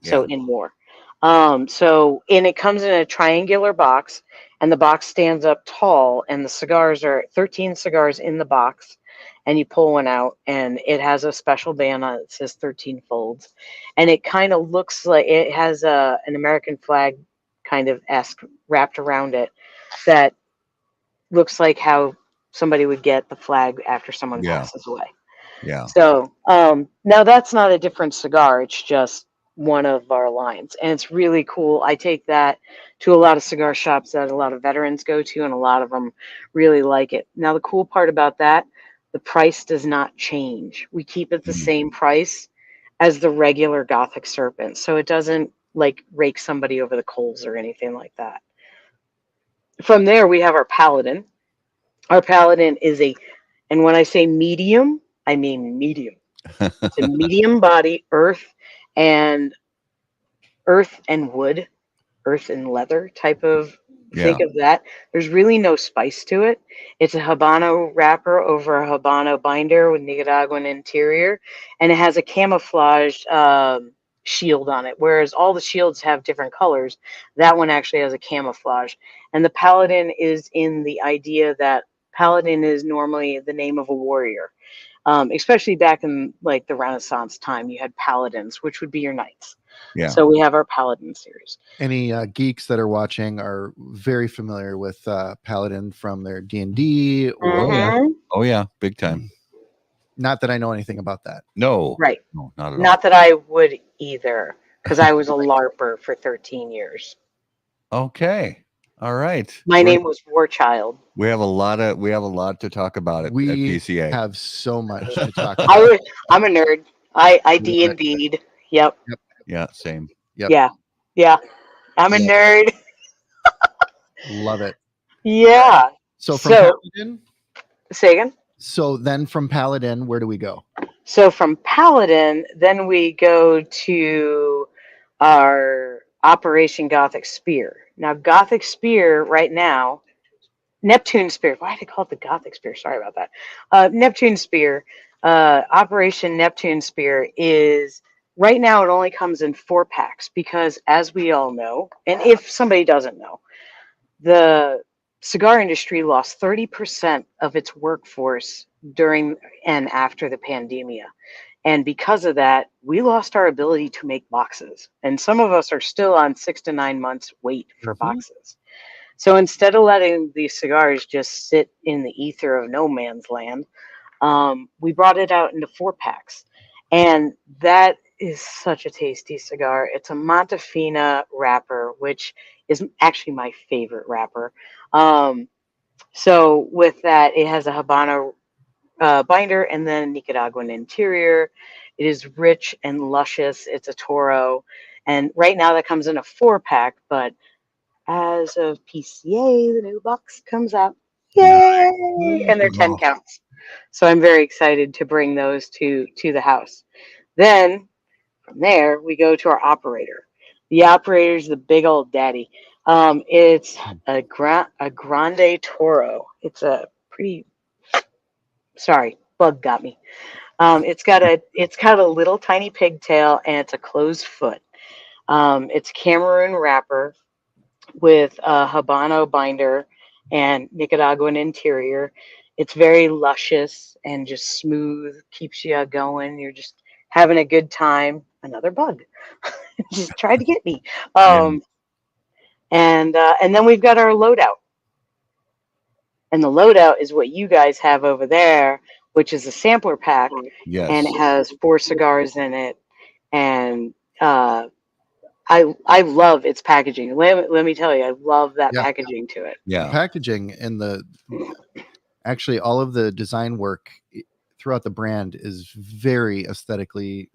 so in war. And it comes in a triangular box, and the box stands up tall, and the cigars are 13 cigars in the box, and you pull one out, and it has a special band on it that says 13 folds, and it kind of looks like it has an American flag kind of esque wrapped around it that looks like how somebody would get the flag after someone passes away. Yeah. So now that's not a different cigar. It's just one of our lines, and it's really cool. I take that to a lot of cigar shops that a lot of veterans go to, and a lot of them really like it. Now, the cool part about that, the price does not change. We keep it the same price as the regular Gothic Serpent, so it doesn't like rake somebody over the coals or anything like that. From there, we have our Paladin. Our Paladin is and when I say medium, I mean medium. It's a medium body, earth and wood, earth and leather type of, think of that. There's really no spice to it. It's a Habano wrapper over a Habano binder with Nicaraguan interior, and it has a camouflaged shield on it, whereas all the shields have different colors. That one actually has a camouflage. And the Paladin is in the idea that Paladin is normally the name of a warrior. Especially back in like the Renaissance time, you had paladins, which would be your knights. Yeah. So we have our Paladin series. Any geeks that are watching are very familiar with Paladin from their D&D. Oh yeah, big time. Not that I know anything about that. No. Right. No, not at all. Not that I would either, because I was a LARPer for 13 years. Okay. All right. My name was Warchild. We have a lot to talk about at PCA. Have so much to talk about. I'm a nerd. I D&D'd. Yep. Yeah, same. Yep. Yeah. I'm a nerd. Love it. Yeah. So from Paladin? Say again? So then from Paladin, where do we go? So from Paladin, then we go to our Operation Gothic Spear. Now, Gothic Spear right now, Neptune Spear. Why did I call it the Gothic Spear? Sorry about that. Neptune Spear, Operation Neptune Spear is, right now it only comes in 4-packs because, as we all know, and if somebody doesn't know, the cigar industry lost 30% of its workforce during and after the pandemia. And because of that, we lost our ability to make boxes. And some of us are still on 6 to 9 months wait for boxes. So instead of letting these cigars just sit in the ether of no man's land, we brought it out into 4-packs. And that is such a tasty cigar. It's a Montefina wrapper, which is actually my favorite wrapper. Um, so with that, it has a Habano binder and then Nicaraguan interior. It is rich and luscious. It's a Toro. And right now that comes in a 4-pack, but as of PCA, the new box comes out. Yay! And they're 10 counts. So I'm very excited to bring those to the house. Then from there, we go to our operator. The operator's the big old daddy. It's a Grande Toro. It's a pretty, sorry, bug got me. It's got a little tiny pigtail and it's a closed foot. It's Cameroon wrapper with a Habano binder and Nicaraguan interior. It's very luscious and just smooth, keeps you going. You're just having a good time. Another bug just tried to get me. And then we've got our loadout. And the loadout is what you guys have over there, which is a sampler pack. Yes. And it has 4 cigars in it. And I love its packaging. Let me tell you, I love that packaging to it. The packaging and actually all of the design work throughout the brand is very aesthetically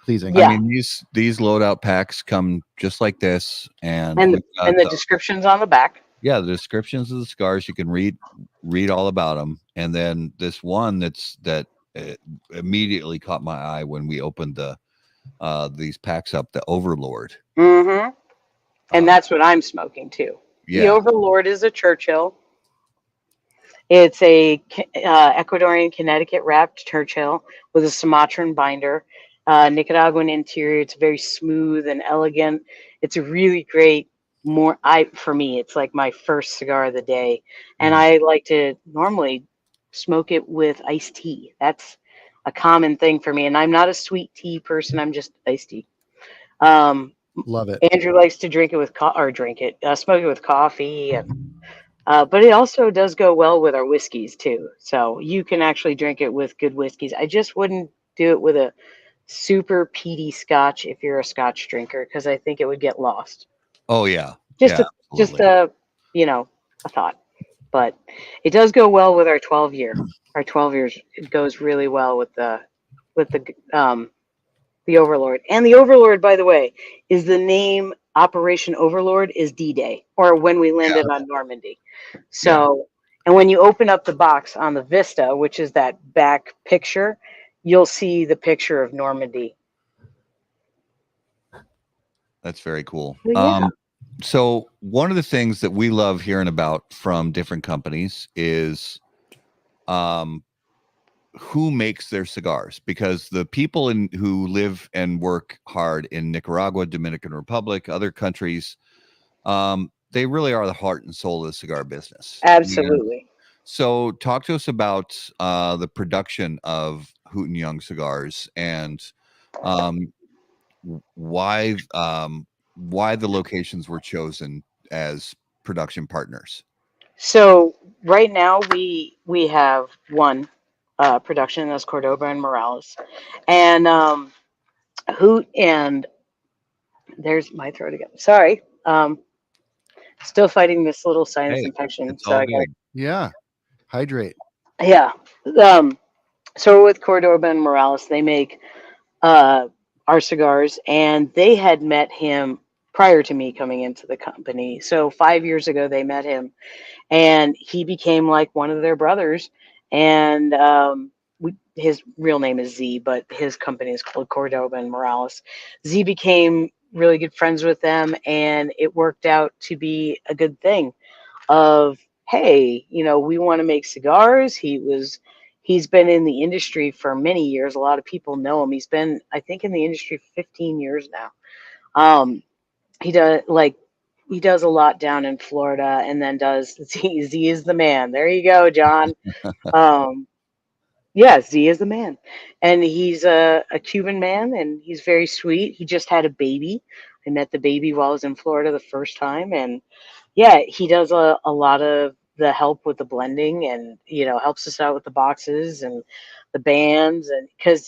pleasing. I mean, these loadout packs come just like this, and the descriptions on the back. Yeah, the descriptions of the cigars, you can read all about them. And then this one that immediately caught my eye when we opened these packs up, the Overlord. Mm-hmm. And that's what I'm smoking too. Yeah. The Overlord is a Churchill. It's a Ecuadorian Connecticut wrapped Churchill with a Sumatran binder, Nicaraguan interior. It's very smooth and elegant. It's a really great. For me, it's like my first cigar of the day, and I like to normally smoke it with iced tea. That's a common thing for me, and I'm not a sweet tea person. I'm just iced tea. Love it. Andrew likes to drink it with smoke it with coffee, and but it also does go well with our whiskeys too. So you can actually drink it with good whiskeys. I just wouldn't do it with a super peaty Scotch if you're a Scotch drinker, because I think it would get lost. Oh yeah. Just a thought, but it does go well with our 12 year. Our 12 years, it goes really well with the Overlord. And the Overlord, by the way, is the name. Operation Overlord is D-Day, or when we landed on Normandy. So, and when you open up the box on the Vista, which is that back picture, you'll see the picture of Normandy. That's very cool. Well, so one of the things that we love hearing about from different companies is who makes their cigars, because the people who live and work hard in Nicaragua, Dominican Republic, other countries, they really are the heart and soul of the cigar business. Absolutely. And so talk to us about the production of Hooten Young cigars and why the locations were chosen as production partners. So right now we have one production, that's Cordoba and Morales, and there's my throat again. Sorry, still fighting this little sinus infection. So I got hydrate. Yeah. So with Cordoba and Morales, they make our cigars, and they had met him prior to me coming into the company. So 5 years ago, they met him, and he became like one of their brothers. And his real name is Z, but his company is called Cordoba and Morales. Z became really good friends with them, and it worked out to be a good thing of, hey, we want to make cigars. He's been in the industry for many years. A lot of people know him. He's been, I think, in the industry for 15 years now. He does a lot down in Florida, and then does Z is the man. There you go, John. Z is the man, and he's a Cuban man, and he's very sweet. He just had a baby. I met the baby while I was in Florida the first time, and he does a lot of the help with the blending, and helps us out with the boxes and the bands, and because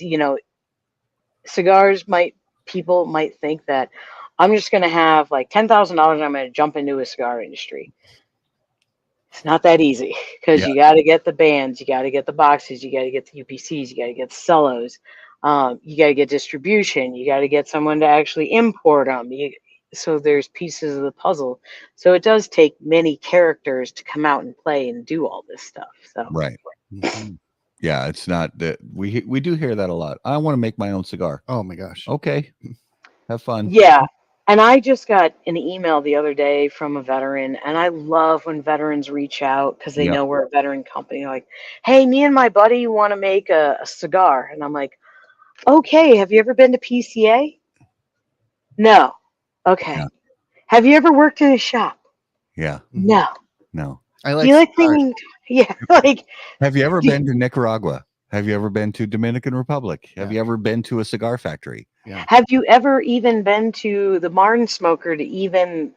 people might think that I'm just going to have like $10,000 and I'm going to jump into a cigar industry. It's not that easy because Yeah. you got to get the bands, you got to get the boxes, you got to get the UPCs, you got to get cellos, you got to get distribution, you got to get someone to actually import them. So there's pieces of the puzzle. So it does take many characters to come out and play and do all this stuff. So Right. Yeah, it's not that we do hear that a lot. I want to make my own cigar. Oh my gosh. Okay. Have fun. yeah. And I just got an email the other day from a veteran, and I love when veterans reach out because they Yeah. know we're a veteran company. Like, hey, me and my buddy want to make a cigar. And I'm like, okay, have you ever been to PCA? No. Okay. Yeah. Have you ever worked in a shop? Yeah. No. No. I Do like you like cigars. cleaning? Yeah. Like, Have you ever been to Nicaragua? Have you ever been to Dominican Republic? Have you ever been to a cigar factory? have you ever even been to the Martin Smoker to even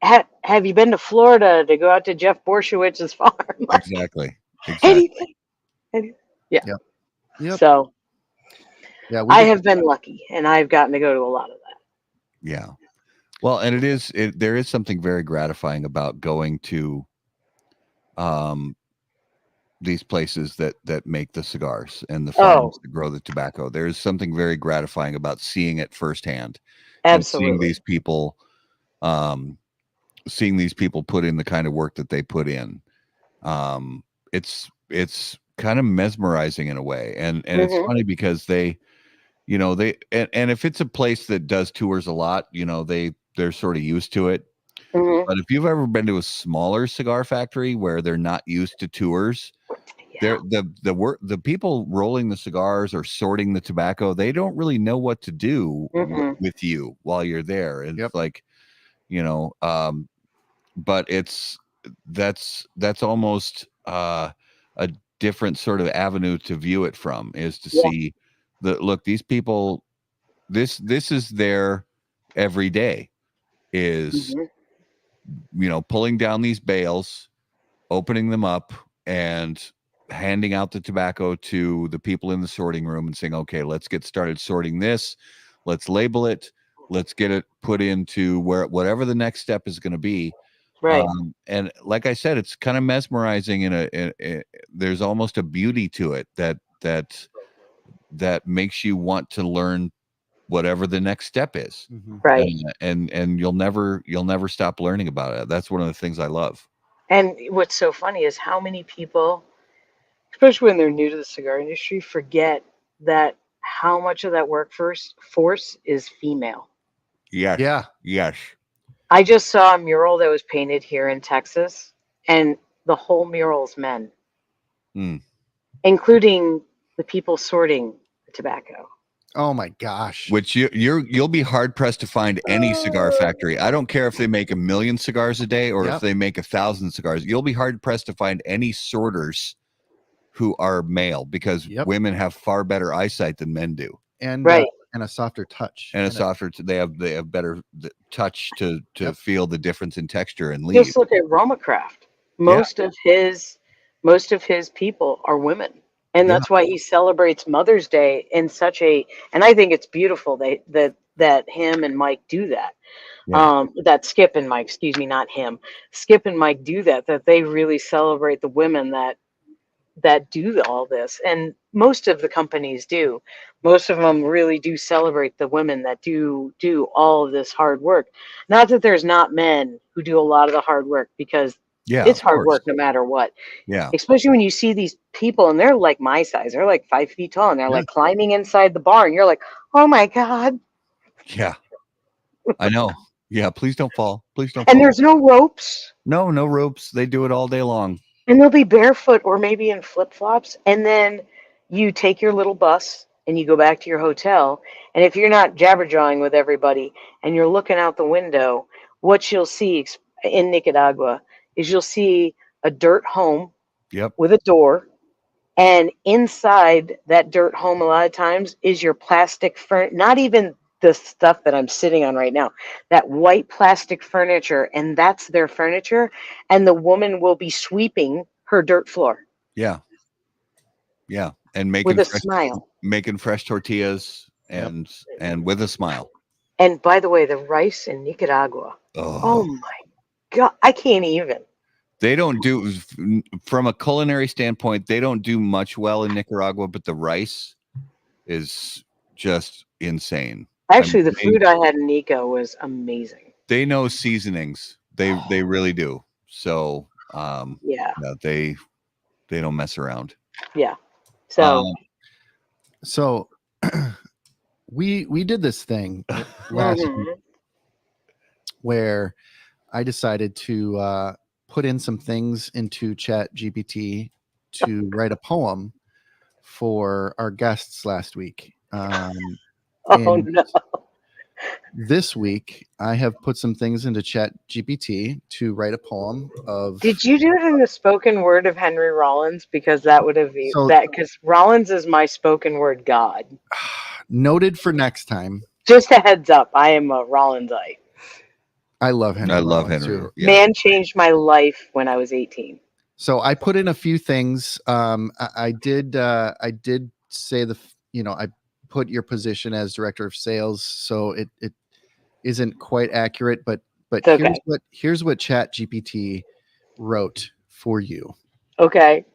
have you been to Florida to go out to Jeff Borschowitz's farm? Like, Exactly. anything. Yeah. Yep. Yep. So Yeah, I have been lucky, and I've gotten to go to a lot of that. Yeah. Well, and there is something very gratifying about going to these places that make the cigars and the farms that grow the tobacco. There's something very gratifying about seeing it firsthand. Absolutely. And seeing these people put in the kind of work that they put in. It's kind of mesmerizing in a way. And it's funny because and if it's a place that does tours a lot, they're sort of used to it. But if you've ever been to a smaller cigar factory where they're not used to tours, the people rolling the cigars or sorting the tobacco, they don't really know what to do with you while you're there. And it's like, but that's almost a different sort of avenue to view it from, is to see look, these people, this is their every day is pulling down these bales, opening them up, and handing out the tobacco to the people in the sorting room and saying, okay, let's get started sorting this. Let's label it. Let's get it put into whatever the next step is going to be. Right. And like I said, it's kind of mesmerizing there's almost a beauty to it that makes you want to learn whatever the next step is. Right. And you'll never stop learning about it. That's one of the things I love. And what's so funny is how many people, especially when they're new to the cigar industry, forget that how much of that workforce is female. Yes. Yeah. Yes. I just saw a mural that was painted here in Texas, and the whole mural's men, including the people sorting the tobacco. Oh my gosh. Which you'll be hard pressed to find any cigar factory. I don't care if they make 1 million cigars a day or if they make 1,000 cigars. You'll be hard pressed to find any sorters who are male, because women have far better eyesight than men do. And and a softer touch. They have better touch to feel the difference in texture and leaf. Just look at Romacraft. Most of his people are women. And that's why he celebrates Mother's Day in such a, and I think it's beautiful that him and Mike do that. That Skip and Mike, excuse me, not him. Skip and Mike do that they really celebrate the women that do all this. And most of the companies do. Most of them really do celebrate the women that do all of this hard work. Not that there's not men who do a lot of the hard work, because it's hard work no matter what. Yeah. Especially when you see these people and they're like my size. They're like 5 feet tall and they're like climbing inside the bar. And you're like, oh my God. Yeah. I know. Yeah. Please don't fall. Please don't And fall. there's no ropes. No ropes. They do it all day long. And they'll be barefoot or maybe in flip-flops. And then you take your little bus and you go back to your hotel. And if you're not jabber-jawing with everybody and you're looking out the window, what you'll see in Nicaragua is you'll see a dirt home with a door. And inside that dirt home, a lot of times, is your plastic furniture, not even the stuff that I'm sitting on right now, that white plastic furniture, and that's their furniture. And the woman will be sweeping her dirt floor. Yeah. Yeah. And with a smile. making fresh tortillas and with a smile. And by the way, the rice in Nicaragua. Oh Oh, my God, I can't even. they don't do, from a culinary standpoint, they don't do much well in Nicaragua, but the rice is just insane. Actually, the food I had in Nica was amazing. They know seasonings. They really do. So Yeah. no, they don't mess around. Yeah. So So we did this thing last week where I decided to put in some things into Chat GPT to write a poem for our guests last week. oh no. This week, I have put some things into Chat GPT to write a poem of. Did you do it in the spoken word of Henry Rollins? Because that would have been because Rollins is my spoken word god. Noted for next time. Just a heads up, I am a Rollinsite. I love Henry. I love Rollins Henry. too. Yeah. Man changed my life when I was 18. So I put in a few things. I did say I put your position as director of sales, so it isn't quite accurate, but okay. here's what Chat GPT wrote for you. Okay.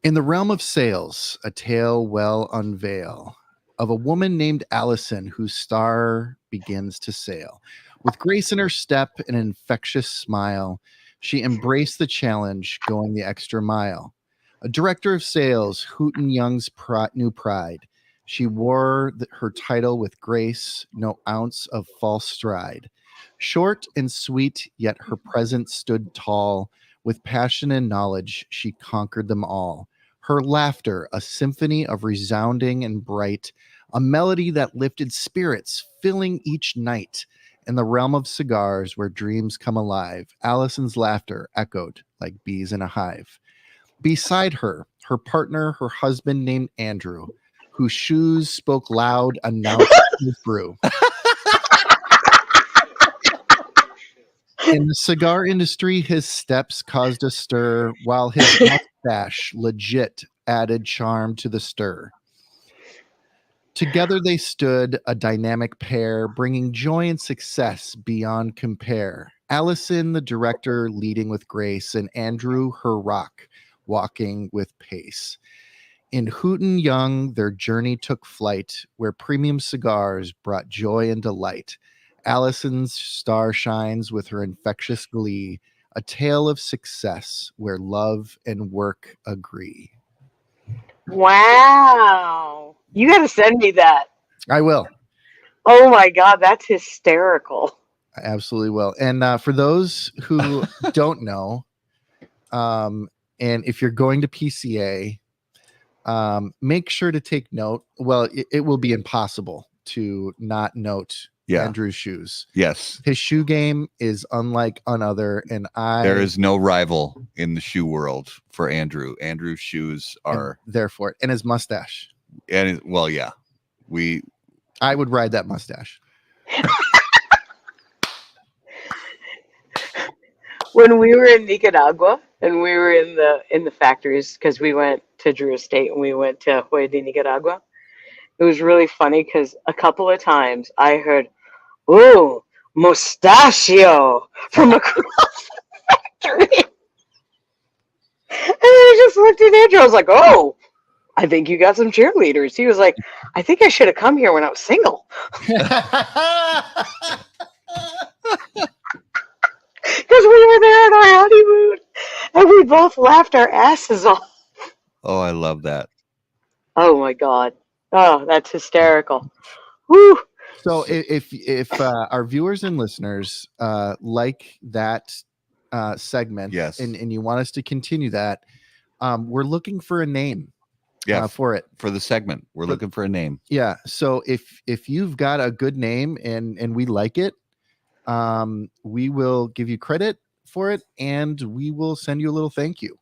In the realm of sales, a tale well unveil of a woman named Allison whose star begins to sail. With grace in her step and an infectious smile, she embraced the challenge, going the extra mile. A director of sales, Hooten Young's new pride. She wore her title with grace, no ounce of false stride. Short and sweet, yet her presence stood tall. With passion and knowledge, she conquered them all. Her laughter, a symphony of resounding and bright, a melody that lifted spirits, filling each night. In the realm of cigars where dreams come alive, Allison's laughter echoed like bees in a hive. Beside her, her partner, her husband named Andrew, whose shoes spoke loud, announced his brew. In the cigar industry, his steps caused a stir, while his mustache legit added charm to the stir. Together they stood, a dynamic pair, bringing joy and success beyond compare. Allison, the director, leading with grace, and Andrew, her rock, walking with pace. In Hooten Young, their journey took flight, where premium cigars brought joy and delight. Allison's star shines with her infectious glee, a tale of success where love and work agree. Wow. You got to send me that. I will. Oh my God, that's hysterical. I absolutely will. And for those who don't know, and if you're going to PCA, make sure to take note. Well, it will be impossible to not note Andrew's shoes. Yes. His shoe game is unlike another. And there is no rival in the shoe world for Andrew. Andrew's shoes are there for it. And his mustache. And I would ride that mustache. When we were in Nicaragua and we were in the factories, because we went to Drew Estate and we went to Huey de Nicaragua, it was really funny because a couple of times I heard, "Ooh, mustachio," from across the factory. And I just looked at Andrew. I was like, "Oh, I think you got some cheerleaders." He was like, "I think I should have come here when I was single." Because we were there on our honeymoon and we both laughed our asses off. Oh, I love that. Oh my God. Oh, that's hysterical. Woo. So if our viewers and listeners like that segment, yes, and you want us to continue that, we're looking for a name. For the segment, we're looking for a name. Yeah. So if you've got a good name and we like it, we will give you credit for it and we will send you a little thank you.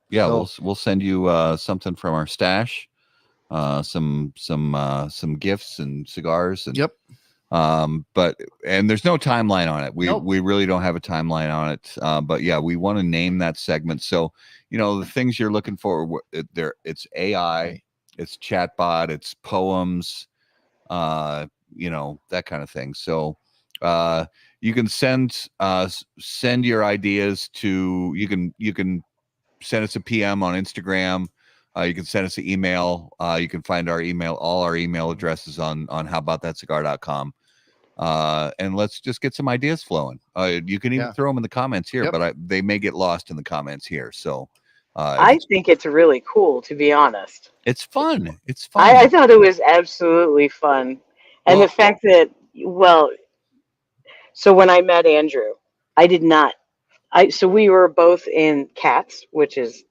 Yeah, so, we'll send you something from our stash, some gifts and cigars. And, yep. But there's no timeline on it. We really don't have a timeline on it. But yeah, we want to name that segment. So, the things you're looking for, it's AI it's chatbot, it's poems, that kind of thing. So you can send your ideas to, you can send us a PM on Instagram. You can send us an email. You can find all our email addresses on howaboutthatcigar.com. And let's just get some ideas flowing. You can even throw them in the comments here, but they may get lost in the comments here. So I think it's really cool, to be honest. it's fun. It's fun. I thought it was absolutely fun. And the fact that, so when I met Andrew, so we were both in CATS, which is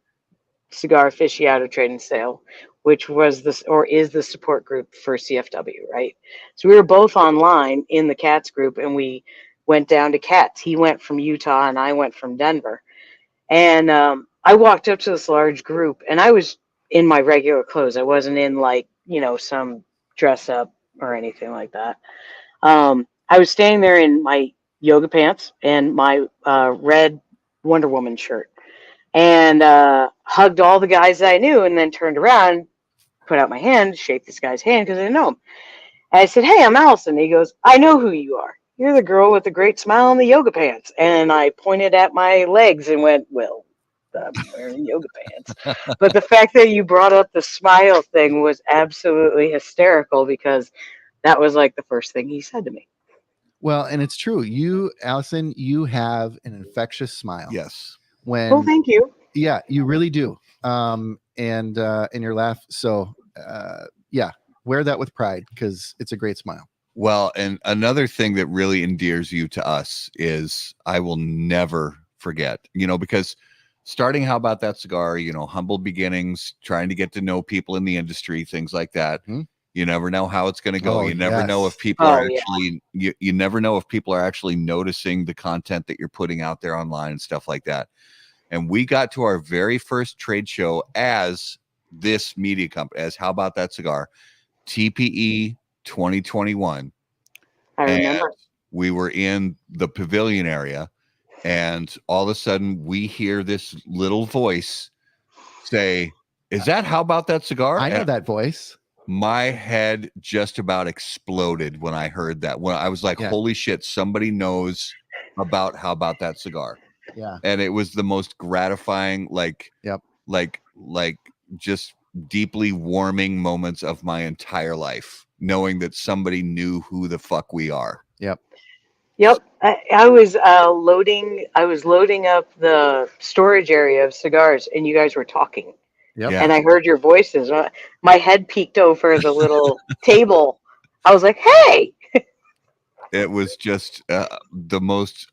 Cigar Aficionado Trade and Sale, which was is the support group for CFW, right? So we were both online in the CATS group, and we went down to CATS. He went from Utah and I went from Denver. And I walked up to this large group, and I was in my regular clothes. I wasn't in some dress up or anything like that. I was standing there in my yoga pants and my red Wonder Woman shirt, and hugged all the guys that I knew, and then turned around, put out my hand, shake this guy's hand because I didn't know him. And I said, "Hey, I'm Allison." And he goes, "I know who you are. You're the girl with the great smile and the yoga pants." And I pointed at my legs and went, "Well, I'm wearing yoga pants." But the fact that you brought up the smile thing was absolutely hysterical, because that was like the first thing he said to me. Well, and it's true. You, Allison, you have an infectious smile. Yes. Oh, thank you. Yeah, you really do. And your laugh. So, wear that with pride, because it's a great smile. Well, and another thing that really endears you to us is, I will never forget, because starting How About That Cigar, humble beginnings, trying to get to know people in the industry, things like that. Mm-hmm. You never know how it's going to go. Oh, you never know if people are actually, you never know if people are actually noticing the content that you're putting out there online and stuff like that. And we got to our very first trade show as this media company, as How About That Cigar, TPE 2021. I remember. We were in the pavilion area, and all of a sudden we hear this little voice say, "Is that How About That Cigar?" I know that voice. My head just about exploded when I heard that. When I was like, holy shit, somebody knows about How About That Cigar. Yeah. And it was the most gratifying, like just deeply warming moments of my entire life, knowing that somebody knew who the fuck we are. Yep. I was loading up the storage area of cigars, and you guys were talking. Yep. And I heard your voices. My head peeked over the little table. I was like, "Hey!" It was just the most.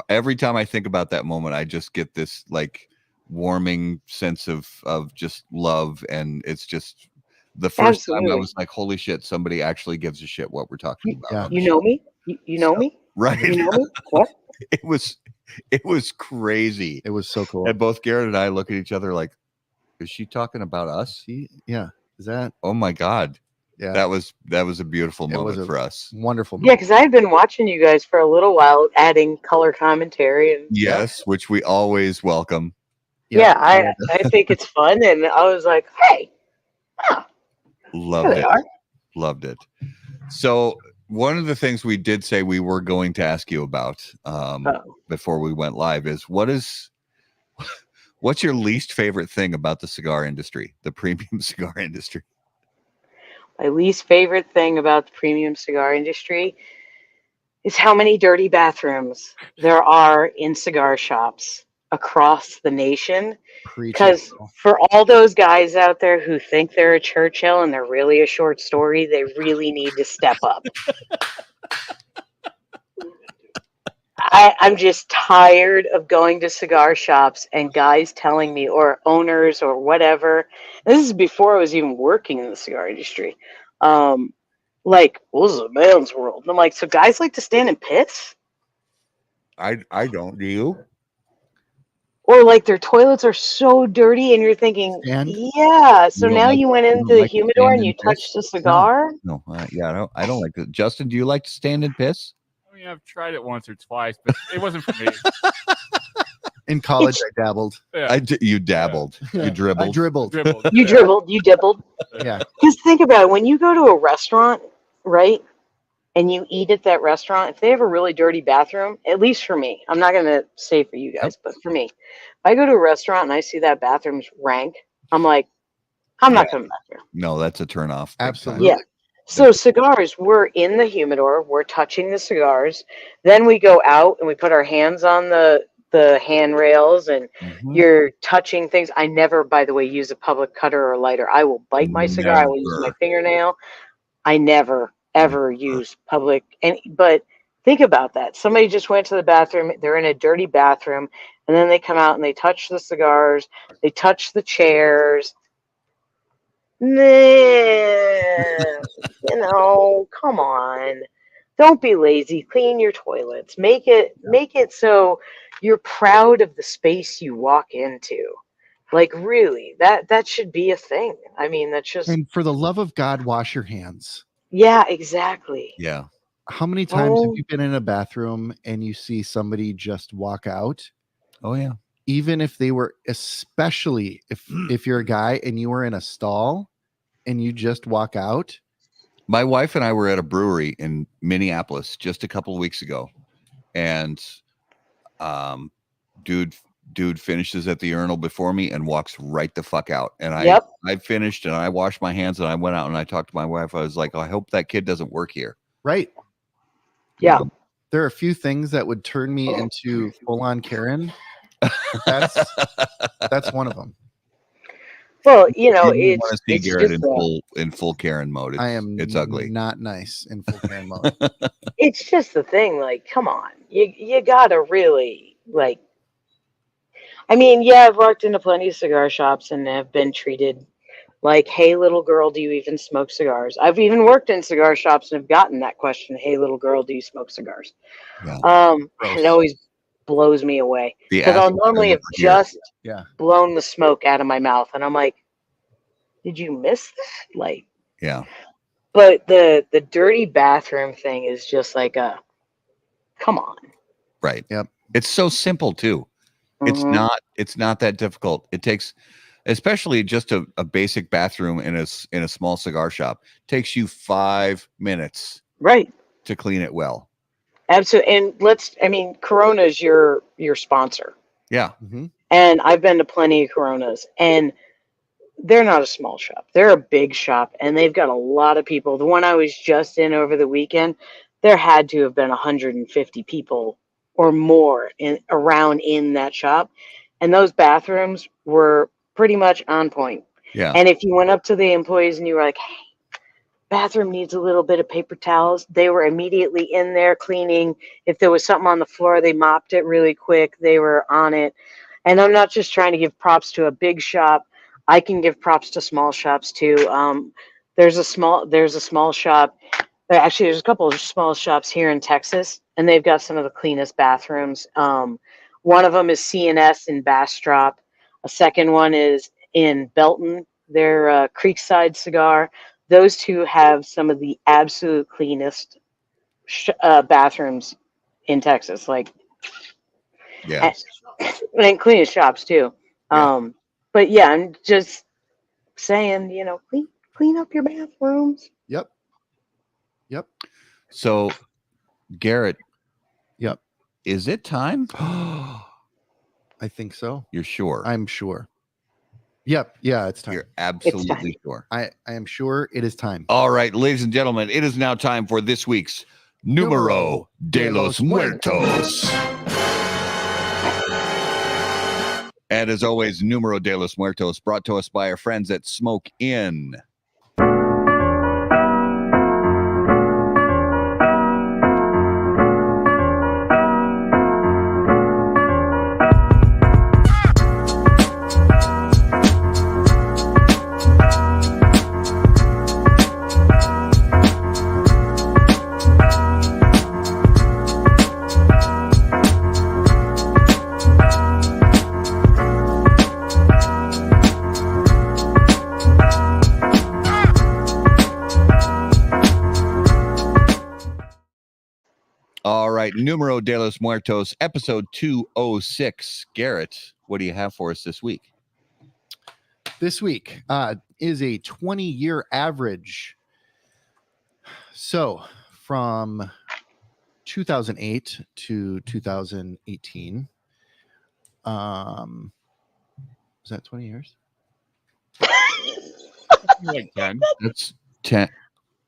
Every time I think about that moment, I just get this like warming sense of just love, and it's just the first time I was like, "Holy shit! Somebody actually gives a shit what we're talking about." You know me? You know me? Right? You know me? What? It was crazy. It was so cool. And both Garrett and I look at each other like, "Is she talking about us?" Yeah. Is that? Oh my God. Yeah. That was a beautiful moment for us. Wonderful moment. Yeah, because I've been watching you guys for a little while, adding color commentary and yes, which we always welcome. Yeah, I think it's fun, and I was like, "Hey, Loved it. So one of the things we did say we were going to ask you about before we went live is what's your least favorite thing about the cigar industry, the premium cigar industry? My least favorite thing about the premium cigar industry is how many dirty bathrooms there are in cigar shops across the nation. Because for all those guys out there who think they're a Churchill and they're really a short story, they really need to step up. I'm just tired of going to cigar shops and guys telling me, or owners or whatever. This is before I was even working in the cigar industry. Like, well, this is a man's world. And I'm like, so guys like to stand and piss? I don't. Do you? Or like their toilets are so dirty, and you're thinking, yeah. So now you went into the humidor and you touched a cigar? No, I don't like it. Justin, do you like to stand and piss? I mean, I've tried it once or twice, but it wasn't for me. In college, It's- I dabbled. Yeah. You dabbled. Yeah. You dribbled. I dribbled. Dribbled. You dribbled, you dibbled. Yeah. Because think about it, when you go to a restaurant, right, and you eat at that restaurant, if they have a really dirty bathroom, at least for me, I'm not going to say for you guys, but for me, if I go to a restaurant and I see that bathroom's rank, I'm like, I'm not coming back here. No, that's a turnoff. big time. Absolutely. Yeah. So cigars, we're in the humidor, we're touching the cigars, then we go out and we put our hands on the handrails and Mhm. you're touching things. I never, by the way, use a public cutter or lighter. I will bite my cigar. I will use my Never. fingernail. I never, ever use public. But think about that. Somebody just went to the bathroom. They're in a dirty bathroom. And then they come out and they touch the cigars. They touch the chairs. Come on. Don't be lazy. Clean your toilets. Make it so you're proud of the space you walk into. Like really, that should be a thing. I mean, that's just And for the love of God, wash your hands. yeah, exactly. Yeah. How many times have Oh. you been in a bathroom and you see somebody just walk out? Oh yeah. Even if they were, especially if you're a guy and you were in a stall and you just walk out. My wife and I were at a brewery in Minneapolis just a couple of weeks ago, and dude finishes at the urinal before me and walks right the fuck out. And I finished and I washed my hands and I went out and I talked to my wife. I was like, I hope that kid doesn't work here. Right. Yeah. There are a few things that would turn me into full-on Karen. That's one of them. Well, You want to it's see Garrett just in full Karen mode. It's ugly. Not nice in full Karen mode. it's just the thing. Like, come on, you gotta really like. I mean, yeah, I've walked into plenty of cigar shops and have been treated like, "Hey, little girl, do you even smoke cigars?" I've even worked in cigar shops and have gotten that question, "Hey, little girl, do you smoke cigars?" Yeah. It always blows me away The because I'll ass normally have over here. just Yeah. blown the smoke out of my mouth, and I'm like, "Did you miss that?" Like, Yeah. but the dirty bathroom thing is just like a, come on. Right. Yep. It's so simple too. Mhm. It's not that difficult. It takes, especially just a basic bathroom in a small cigar shop, takes you 5 minutes Right. to clean it well. Absolutely. And Corona is your sponsor. Yeah. Mm-hmm. And I've been to plenty of Coronas, and they're not a small shop. They're a big shop, and they've got a lot of people. The one I was just in over the weekend, there had to have been 150 people or more around in that shop. And those bathrooms were pretty much on point. Yeah. And if you went up to the employees and you were like, "Hey, bathroom needs a little bit of paper towels," they were immediately in there cleaning. If there was something on the floor, they mopped it really quick. They were on it. And I'm not just trying to give props to a big shop. I can give props to small shops too. There's a small shop. Actually, there's a couple of small shops here in Texas, and they've got some of the cleanest bathrooms. One of them is CNS in Bastrop. A second one is in Belton. They're Creekside Cigar. Those two have some of the absolute cleanest bathrooms in Texas. Like, Yeah. and cleanest shops too. Yeah. But yeah, I'm just saying, clean up your bathrooms. Yep. So, Garrett. Yep. Is it time? I think so. You're sure? I'm sure. Yep. Yeah, it's time. You're absolutely sure. I am sure it is time. All right, ladies and gentlemen, it is now time for this week's Numero de los Muertos. And as always, Numero de los Muertos brought to us by our friends at Smoke Inn. All right, Numero de los Muertos, episode 206. Garrett, what do you have for us this week? This week is a 20-year average. So from 2008 to 2018, is that 20 years? Like 10. That's 10.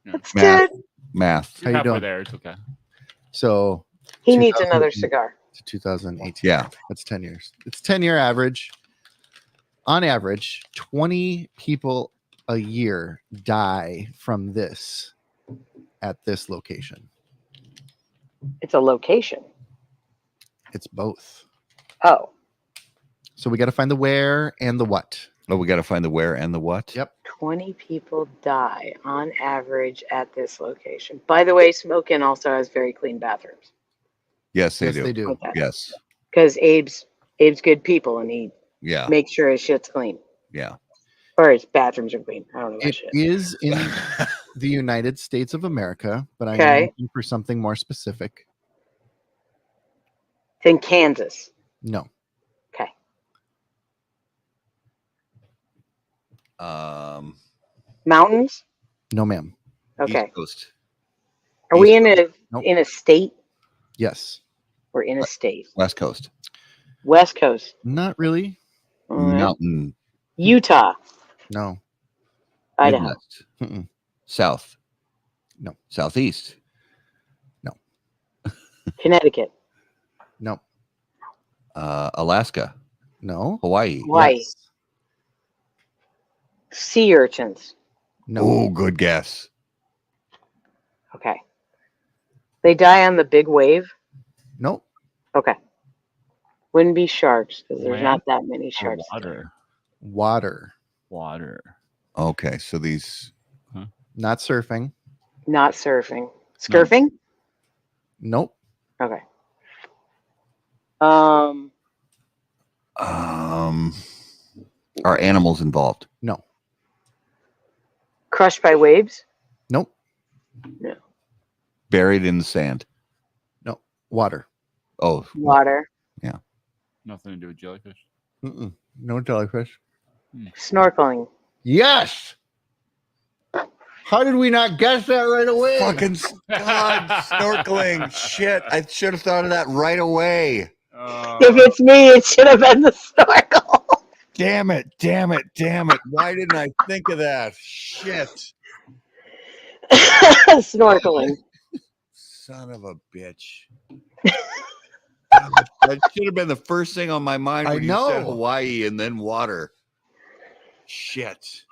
That's Math. good. Math. How you doing? There, it's okay. So He needs 2008 another cigar. to 2018. Yeah. That's 10 years. It's 10-year average. On average, 20 people a year die from this at this location. It's a location. It's both. Oh, So we got to find the where and the what. Oh, we got to find the where and the what? Yep. 20 people die on average at this location. By the way, Smokin' also has very clean bathrooms. Yes, they Yes, do. they do. Okay. Yes. Because Abe's good people and he Yeah. makes sure his shit's clean. Yeah. Or his bathrooms are clean. I don't know about It shit. is in the United States of America, but I'm Okay. looking for something more specific. It's in Kansas. No. Okay. Mountains? No, ma'am. Okay. East Coast. Are we in Nope. a state? Yes. We're in a state. West Coast. West Coast. Not really. Mountain. Utah. No. Idaho. Midwest. Mm-mm. South. No. Southeast. Connecticut. No. Alaska. No. Hawaii. Hawaii. Yes. Sea urchins. No. Oh, good guess. Okay. They die on the big wave. Nope. Okay. Wouldn't be sharks because there's Land not that many Or sharks. water. Water. Water. Okay, so these. Not surfing. Not surfing. Scurfing? Nope. Okay. Are animals involved? No. Crushed by waves? Nope. No. Buried in the sand? No. Water. Oh, Water. Nothing to do with jellyfish. Mm-mm. No jellyfish. Snorkeling. Yes. How did we not guess that right away? fucking God, snorkeling. Shit, I should have thought of that right away. If it's me, it should have been the snorkel. Damn it, damn it, damn it. Why didn't I think of that? Shit. Snorkeling. Son of a bitch. That should have been the first thing on my mind I when you said know. Hawaii and then water. Shit.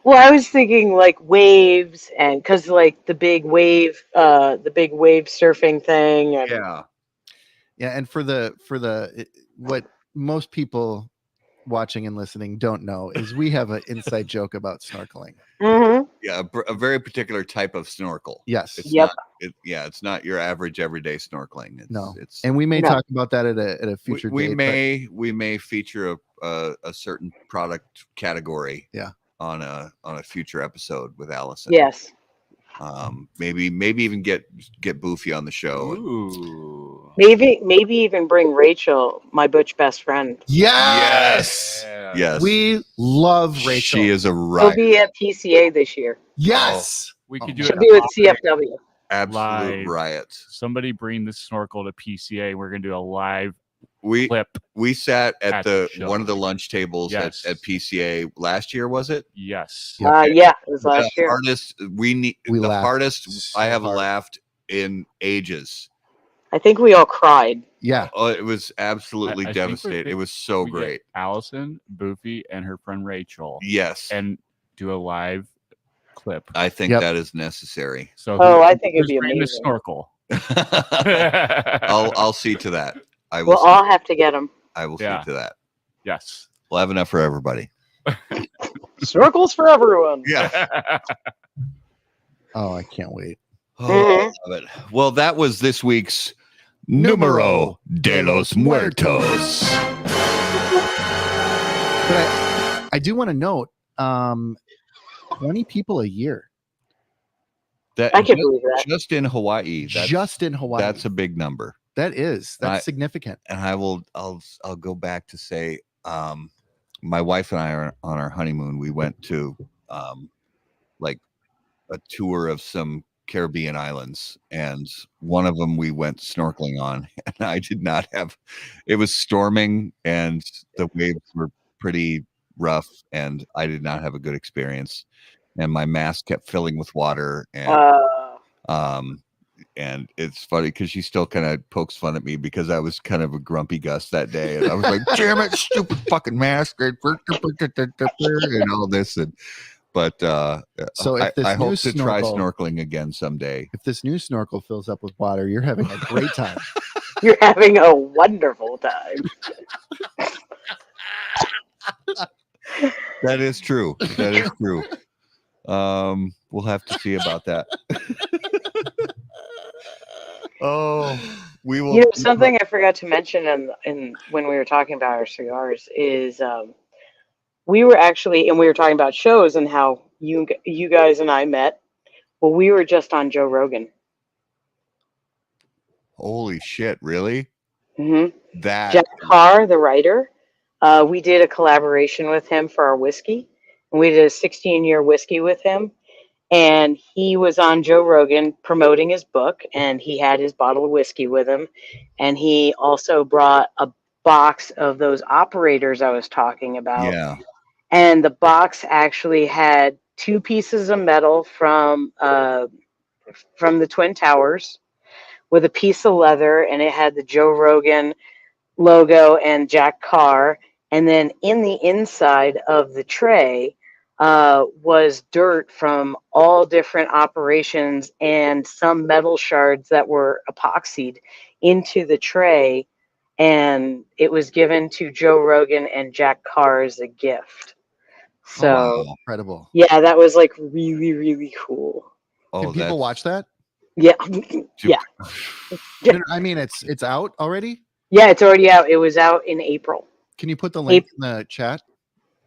Well, I was thinking like waves, and because like the big wave surfing thing. And Yeah. Yeah, and for what most people watching and listening don't know is we have an inside joke about snorkeling. Mhm. Yeah, a very particular type of snorkel. Yes. It's Yep. not it's not your average everyday snorkeling. No. It's And we may No. talk about that at a future we date. may feature a certain product category Yeah. on a future episode with Allison. Yes. Maybe even get Boofy on the show. Ooh. Maybe even bring Rachel, my butch best friend. Yes. Yeah. Yes. We love Rachel. She is a She'll riot. be at PCA this year. Yes. We could do She'll it be with live. CFW. Absolute live. riot. Somebody bring the snorkel to PCA. We're gonna do a live We clip. we sat at At the show. one of the lunch tables Yes. at PCA last year, was it? Yes. Yeah. Yeah, it was last The year. hardest We the laughed hardest so I have hard. laughed in ages. I think we all cried. Yeah. Oh, it was absolutely I think devastating. It was so we get great. Allison, Boofy, and her friend Rachel, Yes. and do a live clip. I think Yep. that is necessary. So Oh, I think it'd who's be bringing the amazing. snorkel? I'll see to that. I will We'll see, all have to get them. I will Yeah. see to that. Yes. We'll have enough for everybody. Snorkels for everyone. Yeah. Oh, I can't wait. Oh, I love it. Well, that was this week's Numero de los Muertos. But I do want to note 20 people a year. That I can believe that. just in Hawaii. Just in Hawaii. That's a big number. That's significant. And I'll go back to say, my wife and I are on our honeymoon. We went to like a tour of some Caribbean islands, and one of them we went snorkeling on, and I did not have. It was storming, and the waves were pretty rough, and I did not have a good experience. And my mask kept filling with water, and it's funny because she still kind of pokes fun at me because I was kind of a grumpy Gus that day, and I was like, "Damn it, stupid fucking mask!" and all this, but so if this I hope new to try snorkeling again someday. If this new snorkel fills up with water, you're having a great time. You're having a wonderful time. That is true. That is true. We'll have to see about that. Oh, we will. You know, something I forgot to mention in when we were talking about our cigars is we were talking about shows and how you guys and I met. Well, we were just on Joe Rogan. Holy shit! Really? Mm-hmm. That Jack Carr, the writer, we did a collaboration with him for our whiskey, and we did a 16-year whiskey with him. And he was on Joe Rogan promoting his book, and he had his bottle of whiskey with him. And he also brought a box of those operators I was talking about. Yeah. And the box actually had 2 pieces of metal from the Twin Towers with a piece of leather, and it had the Joe Rogan logo and Jack Carr. And then in the inside of the tray was dirt from all different operations and some metal shards that were epoxied into the tray. And it was given to Joe Rogan and Jack Carr as a gift. So incredible. Yeah, that was like really, really cool. Can people watch that? Yeah. Yeah. I mean, it's out already? Yeah, it's already out. It was out in April. Can you put the link in the chat?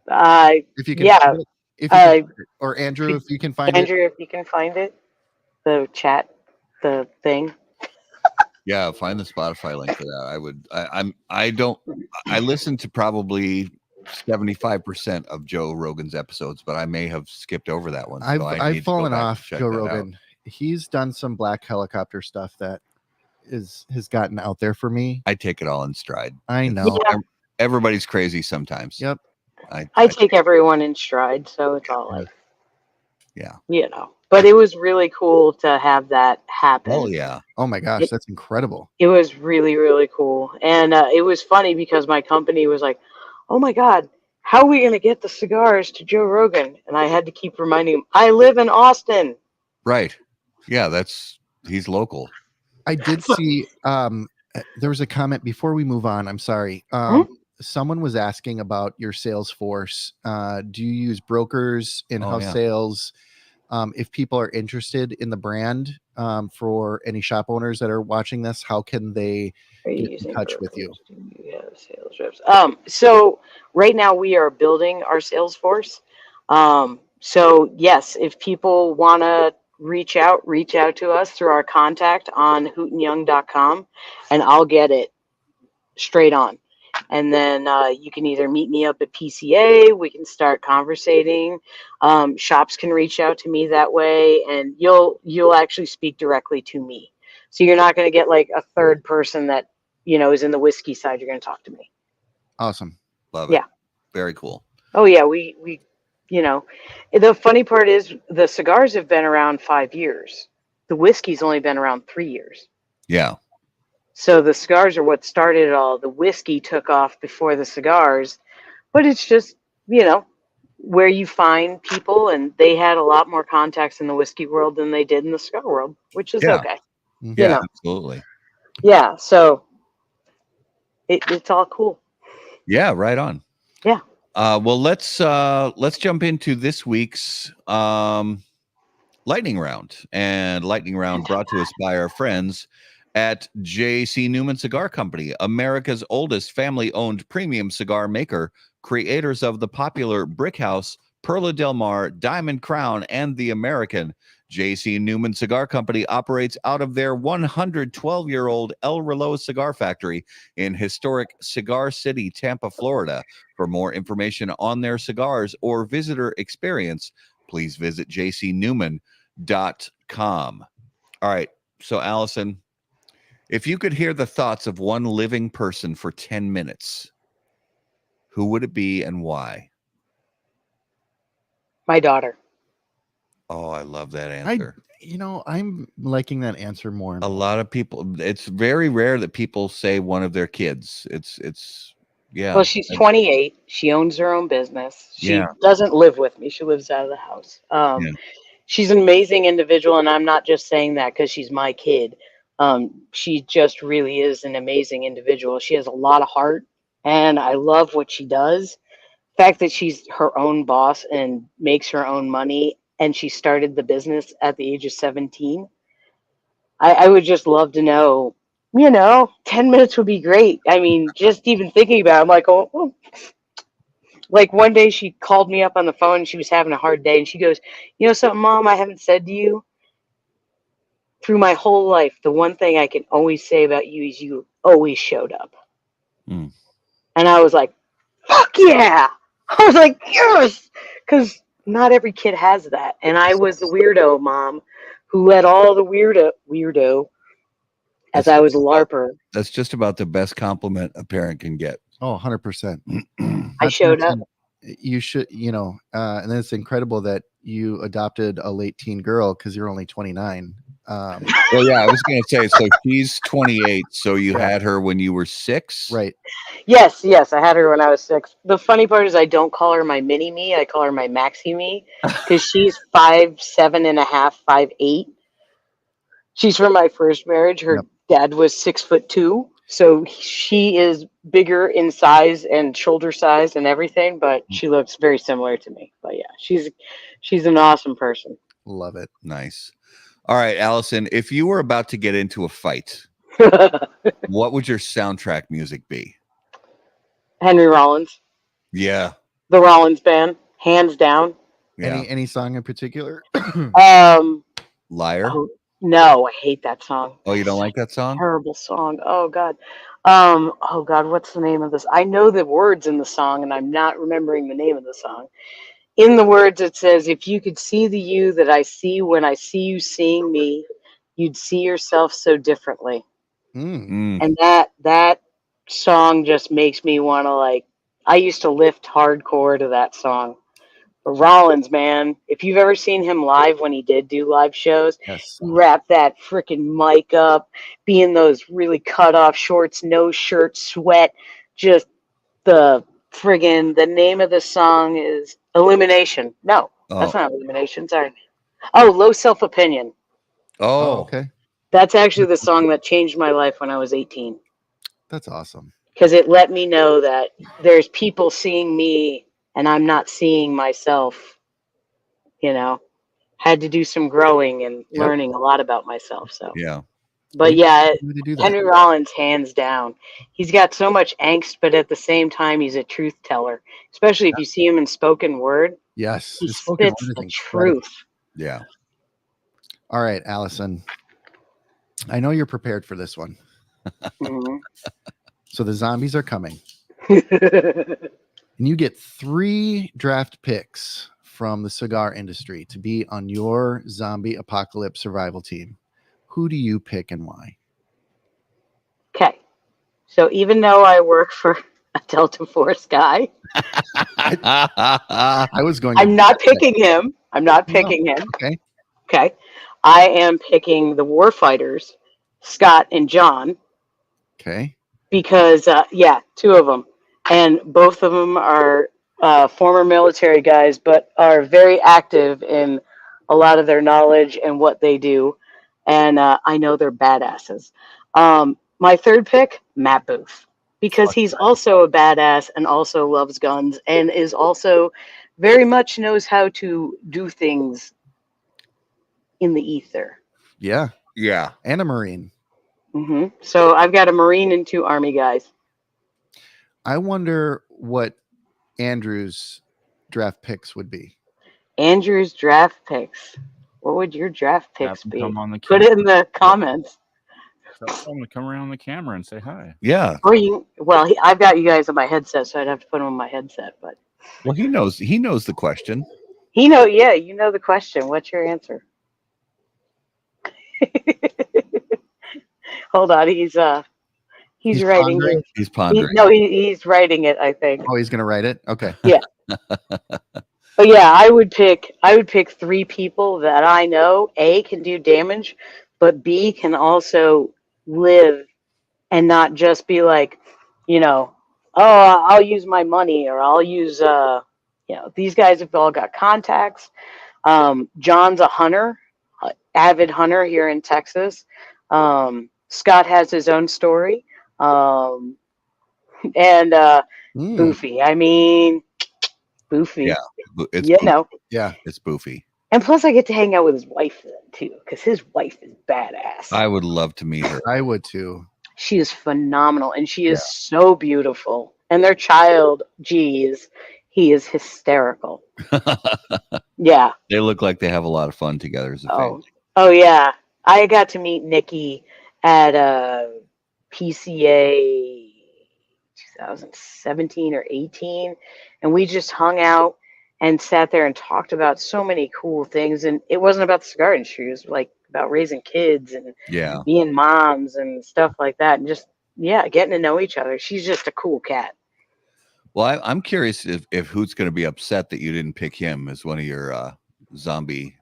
If you can. Yeah. If you can, or Andrew, if you can find it. Andrew, if you can find it, the chat, the thing. Yeah, find the Spotify link for that. I listen to probably 75% of Joe Rogan's episodes, but I may have skipped over that one. I've fallen off Joe Rogan. He's done some black helicopter stuff that has gotten out there for me. I take it all in stride. I know. Yeah. Everybody's crazy sometimes. Yep. I take everyone in stride, so it's all like, yeah, you know. But it was really cool to have that happen. Oh yeah. Oh my gosh, that's incredible. It was really, really cool, and it was funny because my company was like, "Oh my God, how are we going to get the cigars to Joe Rogan?" And I had to keep reminding him, "I live in Austin." Right. Yeah, he's local. I did see there was a comment before we move on. I'm sorry. Someone was asking about your sales force. Do you use brokers, in-house sales? If people are interested in the brand, for any shop owners that are watching this, how can they get in touch with you? Yeah, sales reps. So right now we are building our sales force. So yes, if people want to reach out to us through our contact on hootenyoung.com, and I'll get it straight on. And then you can either meet me up at PCA, we can start conversating. Shops can reach out to me that way, and you'll actually speak directly to me. So you're not going to get like a third person that, you know, is in the whiskey side. You're going to talk to me. Awesome. Love it. Yeah. Very cool. Oh yeah. We, you know, the funny part is the cigars have been around 5 years. The whiskey's only been around 3 years. Yeah. So the cigars are what started it all. The whiskey took off before the cigars, but it's just, you know, where you find people, and they had a lot more contacts in the whiskey world than they did in the cigar world, which is okay. Yeah, you know? Absolutely. Yeah. So it's all cool. Yeah. Right on. Yeah. Well, let's jump into this week's lightning round, and lightning round brought to us by our friends at J.C. Newman Cigar Company, America's oldest family-owned premium cigar maker, creators of the popular Brick House, Perla Del Mar, Diamond Crown, and the American. J.C. Newman Cigar Company operates out of their 112-year-old El Reloj Cigar Factory in historic Cigar City, Tampa, Florida. For more information on their cigars or visitor experience, please visit jcnewman.com. All right, so Allison, if you could hear the thoughts of one living person for 10 minutes, who would it be and why? My daughter. Oh, I love that answer. I'm liking that answer more and A more. lot of people, it's very rare that people say one of their kids. It's yeah. Well, she's 28. She owns her own business. She doesn't live with me. She lives out of the house. Yeah. She's an amazing individual, and I'm not just saying that because she's my kid. She just really is an amazing individual. She has a lot of heart, and I love what she does. The fact that she's her own boss and makes her own money, and she started the business at the age of 17. I would just love to know, 10 minutes would be great. I mean, just even thinking about it, I'm like, oh. Like one day she called me up on the phone and she was having a hard day and she goes, you know something, Mom, I haven't said to you? Through my whole life, the one thing I can always say about you is you always showed up. Mm. And I was like, fuck yeah. I was like, yes. Because not every kid has that. And I was the weirdo mom who let all the weirdo as I was a LARPer. That's just about the best compliment a parent can get. Oh, 100%. I showed up. You should, and then it's incredible that you adopted a late teen girl because you're only 29. Well, yeah, I was going to say, so she's 28. So you had her when you were 6? Right. Yes, I had her when I was 6. The funny part is I don't call her my mini me. I call her my maxi me because she's 5'7.5", 5'8". She's from my first marriage. Her dad was 6'2". So she is bigger in size and shoulder size and everything, but she looks very similar to me. But yeah, she's an awesome person. Love it. Nice. All right, Allison, if you were about to get into a fight, what would your soundtrack music be? Henry Rollins. Yeah. The Rollins Band, hands down. Yeah. Any song in particular? Liar? Oh, no, I hate that song. Oh, you don't like that song? Terrible song. Oh God. What's the name of this? I know the words in the song and I'm not remembering the name of the song. In the words it says, if you could see the you that I see when I see you seeing me, you'd see yourself so differently. And that song just makes me want to I used to lift hardcore to that song. Rollins, man, if you've ever seen him live when he did do live shows, wrap that freaking mic up, be in those really cut off shorts, no shirt, sweat. Just the name of the song is Illumination. No, that's not Illumination. Sorry. Oh, Low Self Opinion. Oh, okay. That's actually the song that changed my life when I was 18. That's awesome. Because it let me know that there's people seeing me and I'm not seeing myself. Had to do some growing and learning a lot about myself. So but Henry Rollins, hands down. He's got so much angst, but at the same time, he's a truth teller. Especially if you see him in spoken word. Yes, he spits the truth. Yeah. All right, Allison. I know you're prepared for this one. Mm-hmm. So the zombies are coming. And you get 3 draft picks from the cigar industry to be on your zombie apocalypse survival team. Who do you pick and why? Okay. So even though I work for a Delta Force guy, I'm not picking him. I'm not picking him. Okay. Okay. I am picking the warfighters, Scott and John. Okay. Because, 2 of them. And both of them are former military guys, but are very active in a lot of their knowledge and what they do. And I know they're badasses. My third pick, Matt Booth, because he's also a badass and also loves guns and is also very much knows how to do things in the ether. Yeah. Yeah. And a Marine. Mm-hmm. So I've got a Marine and 2 Army guys. I wonder what Andrew's draft picks would be. Andrew's draft picks. What would your draft Have picks them be? come on the Put it in the comments. Tell them to come around the camera and say hi. Yeah. Or I've got you guys on my headset, so I'd have to put them on my headset. But Well, he knows the question. you know the question. What's your answer? Hold on, he's writing pondering. it. He's pondering. He's writing it, I think. Oh, he's gonna write it. Okay. Yeah. But yeah, I would pick 3 people that I know A, can do damage, but B, can also live and not just be like, oh, I'll use my money, or I'll use these guys have all got contacts. John's a hunter, avid hunter here in Texas. Scott has his own story. And Boofy. I mean, Boofy. Yeah, it's Yeah, it's Boofy. And plus, I get to hang out with his wife too, because his wife is badass. I would love to meet her. I would too. She is phenomenal, and she is so beautiful. And their child, geez, he is hysterical. Yeah. They look like they have a lot of fun together as a family. Oh yeah. I got to meet Nikki at PCA 2017 or 18, and we just hung out and sat there and talked about so many cool things. And it wasn't about the cigar industry. It was like about raising kids and being moms and stuff like that, and just getting to know each other. She's just a cool cat. Well, I'm curious if Hoot's going to be upset that you didn't pick him as one of your zombie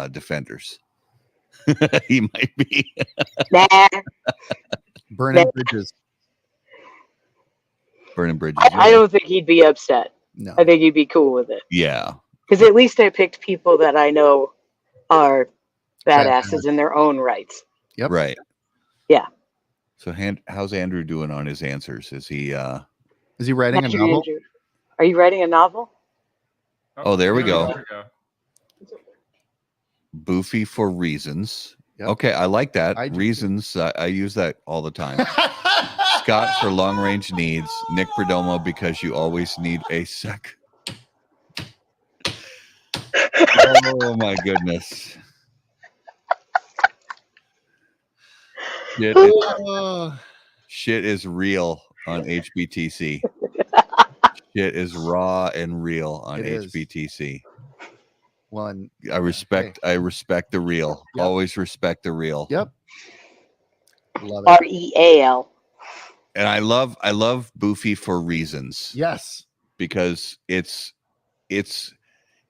defenders. He might be. Nah. Burning bridges. Burning bridges. I don't think he'd be upset. No. I think he'd be cool with it. Yeah. Because at least I picked people that I know are badasses in their own rights. Yep. Right. Yeah. So how's Andrew doing on his answers? Is he writing a novel? Andrew. Are you writing a novel? Oh, there we go. There we go. Boofy for reasons. Yep. Okay, I like that. I do. Reasons. I use that all the time. Scott for long range needs. Nick Perdomo because you always need a sec. Oh my goodness. Shit is real on HBTC. Shit is raw and real on HBTC. One. I respect the real. Yep. Always respect the real. Yep. Love it. REAL. And I love Boofy for reasons. Yes. Because it's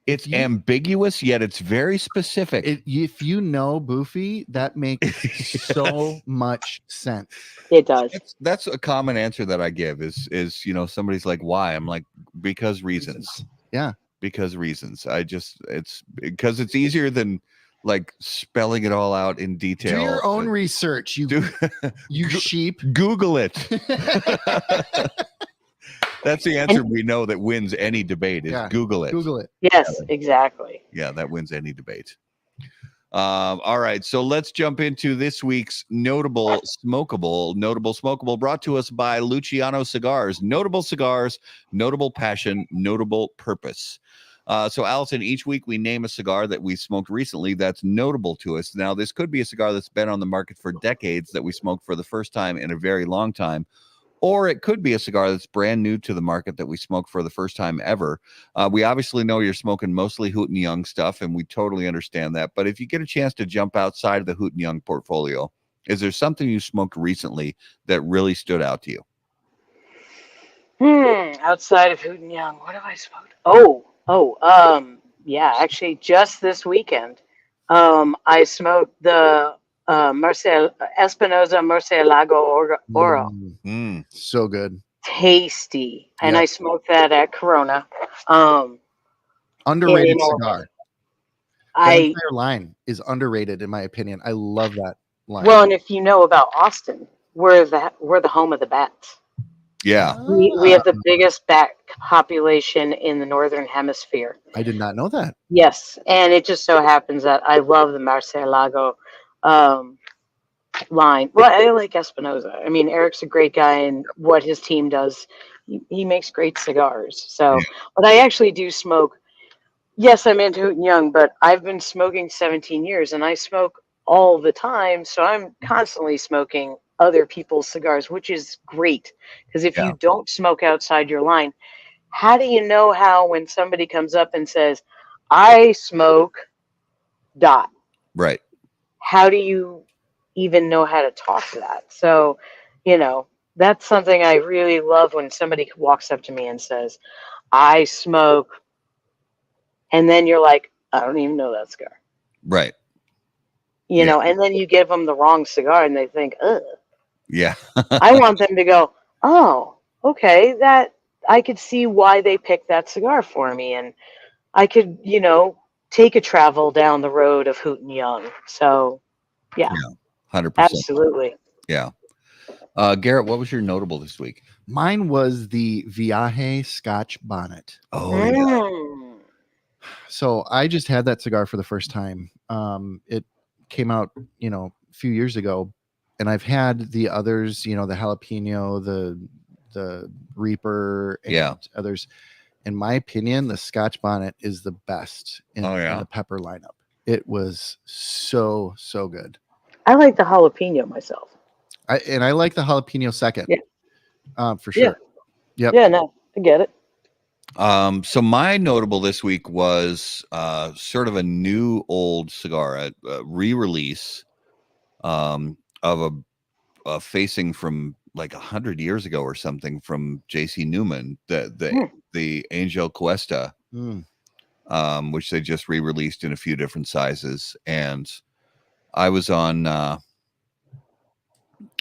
ambiguous, yet it's very specific. If you know Boofy, that makes so much sense. It does. That's a common answer that I give is somebody's like, why? I'm like, because reasons. Yeah. Because reasons. It's because it's easier than like spelling it all out in detail. Do your own research. You sheep. Google it. That's the answer we know that wins any debate is Google it. Google it. Yes, exactly. Yeah, that wins any debate. All right, so let's jump into this week's Notable Smokable brought to us by Luciano Cigars. Notable cigars, notable passion, notable purpose. So Allison, each week we name a cigar that we smoked recently that's notable to us. Now, this could be a cigar that's been on the market for decades that we smoked for the first time in a very long time. Or it could be a cigar that's brand new to the market that we smoked for the first time ever. We obviously know you're smoking mostly Hooten Young stuff, and we totally understand that. But if you get a chance to jump outside of the Hooten Young portfolio, is there something you smoked recently that really stood out to you? Outside of Hooten Young, what have I smoked? Yeah, actually, just this weekend, I smoked the Espinosa Murcielago Oro. So good. Tasty. And I smoked that at Corona. Underrated cigar. The entire line is underrated, in my opinion. I love that line. Well, and if you know about Austin, we're the home of the bats. Yeah. We have the biggest bat population in the Northern Hemisphere. I did not know that. Yes. And it just so happens that I love the Murcielago line. Well, I like Espinosa. I mean, Eric's a great guy, and what his team does, he makes great cigars. So, but I actually do smoke Yes, I'm into Hooten Young, but I've been smoking 17 years and I smoke all the time. So I'm constantly smoking other people's cigars, which is great. Because if Yeah. you don't smoke outside your line, how do you know how when somebody comes up and says, I smoke dot? Right. How do you even know how to talk to that? So, that's something I really love when somebody walks up to me and says, I smoke. And then you're like, I don't even know that cigar. Right. And then you give them the wrong cigar and they think, ugh. Yeah. I want them to go, oh, okay, that I could see why they picked that cigar for me. And I could, take a travel down the road of Hooten Young. So, yeah, 100%. absolutely. Yeah. Garrett, what was your notable this week? Mine was the Viaje Scotch Bonnet. Oh, yeah. Mm. So I just had that cigar for the first time. It came out, a few years ago, and I've had the others, the jalapeno, the Reaper, and others. In my opinion, the Scotch Bonnet is the best in the pepper lineup. It was so good. I like the jalapeno myself. I like the jalapeno second. Yeah. For sure. Yep. Yeah, no, I get it. So my notable this week was sort of a new old cigar, a re-release of a facing from like 100 years ago or something from J.C. Newman, the Angel Cuesta, which they just re-released in a few different sizes. And I was on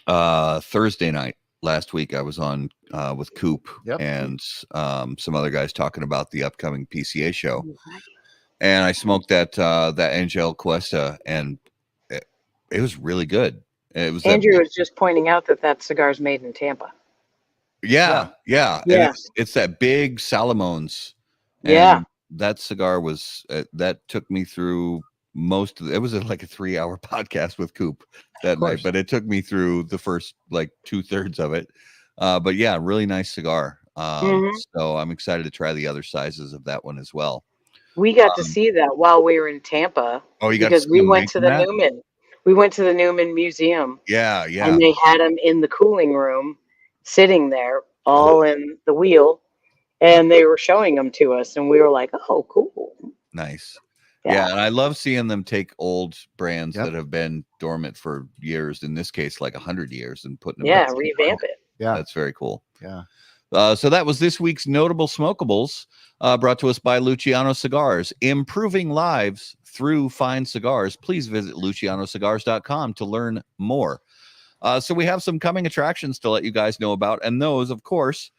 Thursday night last week. I was on with Coop and some other guys talking about the upcoming PCA show, and I smoked that Angel Cuesta, and it was really good. It was Andrew was just pointing out that cigar's made in Tampa. Yeah. And it's that big Salomon's. Yeah. And that cigar was that took me through most of it. Was like a 3-hour podcast with Coop that night, but it took me through the first like 2/3 of it. But yeah, really nice cigar. So I'm excited to try the other sizes of that one as well. We got to see that while we were in Tampa. Oh, you got because to we went to the Newman. We went to the Newman Museum. Yeah. And they had them in the cooling room, sitting there, all in the wheel, and they were showing them to us, and we were like, "Oh, cool, nice." Yeah, and I love seeing them take old brands that have been dormant for years. In this case, like 100 years, and putting them revamp it. Yeah, that's very cool. Yeah. So that was this week's notable smokables, brought to us by Luciano Cigars, improving lives through fine cigars. Please visit lucianocigars.com to learn more. So we have some coming attractions to let you guys know about, and those, of course,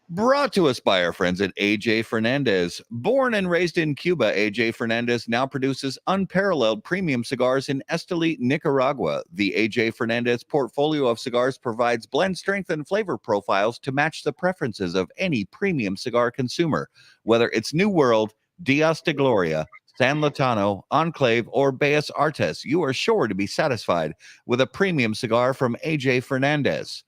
brought to us by our friends at AJ Fernandez. Born and raised in Cuba, AJ Fernandez now produces unparalleled premium cigars in Esteli, Nicaragua. The AJ Fernandez portfolio of cigars provides blend strength and flavor profiles to match the preferences of any premium cigar consumer. Whether it's New World, Dias de Gloria, San Lotano, Enclave, or Bellas Artes, you are sure to be satisfied with a premium cigar from AJ Fernandez.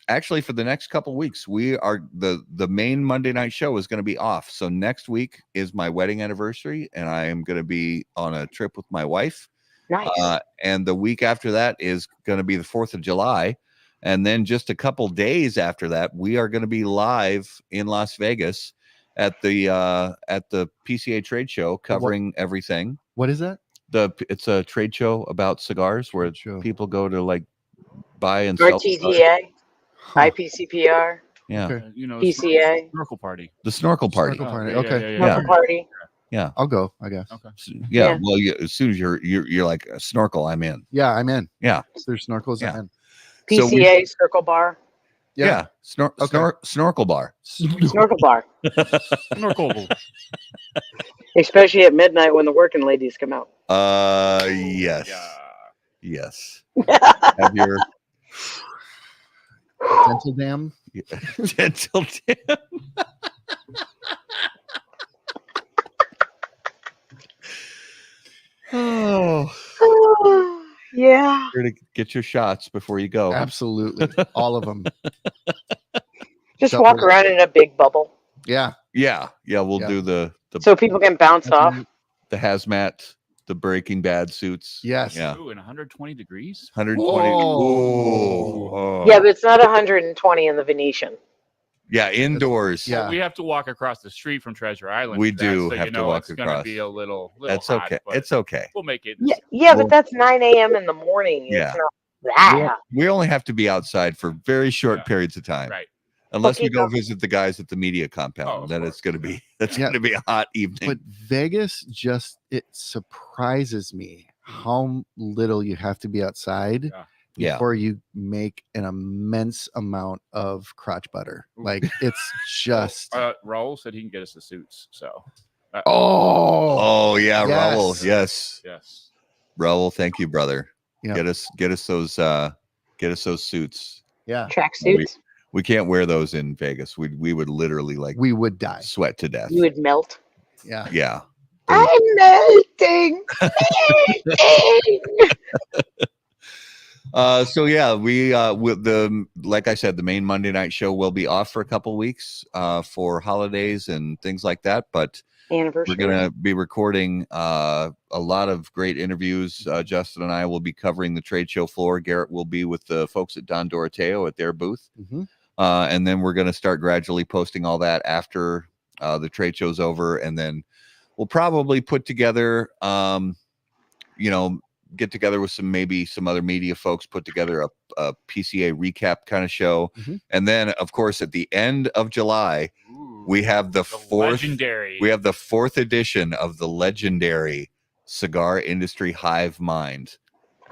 Actually, for the next couple weeks, we are the main Monday night show is going to be off. So next week is my wedding anniversary, and I am going to be on a trip with my wife. Nice. And the week after that is going to be the 4th of July. And then just a couple days after that, we are going to be live in Las Vegas at the PCA trade show, covering everything. What is that? It's a trade show about cigars where people go to like buy and sell RTDA, IPCPR, PCA, snorkel party. The snorkel party. Okay. Snorkel party. Yeah, I'll go, I guess. Okay. Yeah. Well, as soon as you're like a snorkel, I'm in. Yeah, I'm in. Yeah. If there's snorkels, I'm in. PCA circle bar. Yeah. Snorkel bar. Snorkel bar. Snorkel. Especially at midnight when the working ladies come out. Yes. Yes. Have your dental dam. Dental dam. Oh, yeah. Here to get your shots before you go. Absolutely. All of them. Just walk around in a big bubble. Yeah. Yeah, we'll Yeah. do the So people can bounce off. the hazmat, the Breaking Bad suits. Yes. Yeah. Ooh, and 120 degrees. 120. Oh. Yeah, but it's not 120 in the Venetian. Yeah, indoors. Yeah. Well, we have to walk across the street from Treasure Island. We for that, do so have you to know walk it's gonna across. be a little That's hot, okay. but It's okay. we'll make it. Yeah, Well- but that's 9 a.m. in the morning. Yeah. It's not that. We only have to be outside for very short Yeah. periods of time. Right. Unless we Okay, go so- visit the guys at the media Oh, compound. of Then course, it's gonna be Yeah. gonna be a hot evening. But Vegas it surprises me how little you have to be outside Yeah. before you make an immense amount of crotch butter. Ooh. Like it's just Raul said he can get us the suits. So. Oh yeah, yes. Raul. Yes. Yes. Raul, thank you, brother. Yeah. Get us those suits. yeah, Tracksuits. We can't wear those in Vegas. We would literally we would die. sweat to death. You would melt. Yeah. Yeah. I'm melting. So yeah, we with like I said, the main Monday night show will be off for a couple weeks for holidays and things like that. But Anniversary. we're gonna be recording a lot of great interviews. Justin and I will be covering the trade show floor. Garrett will be with the folks at Don Doroteo at their booth. Mhm. And then we're gonna start gradually posting all that after the trade show's over, and then we'll probably put together get together with some other media folks, put together a PCA recap kind of show. Mhm. And then of course at the end of July Ooh, we have the legendary. we have the 4th edition of the legendary Cigar Industry Hive Mind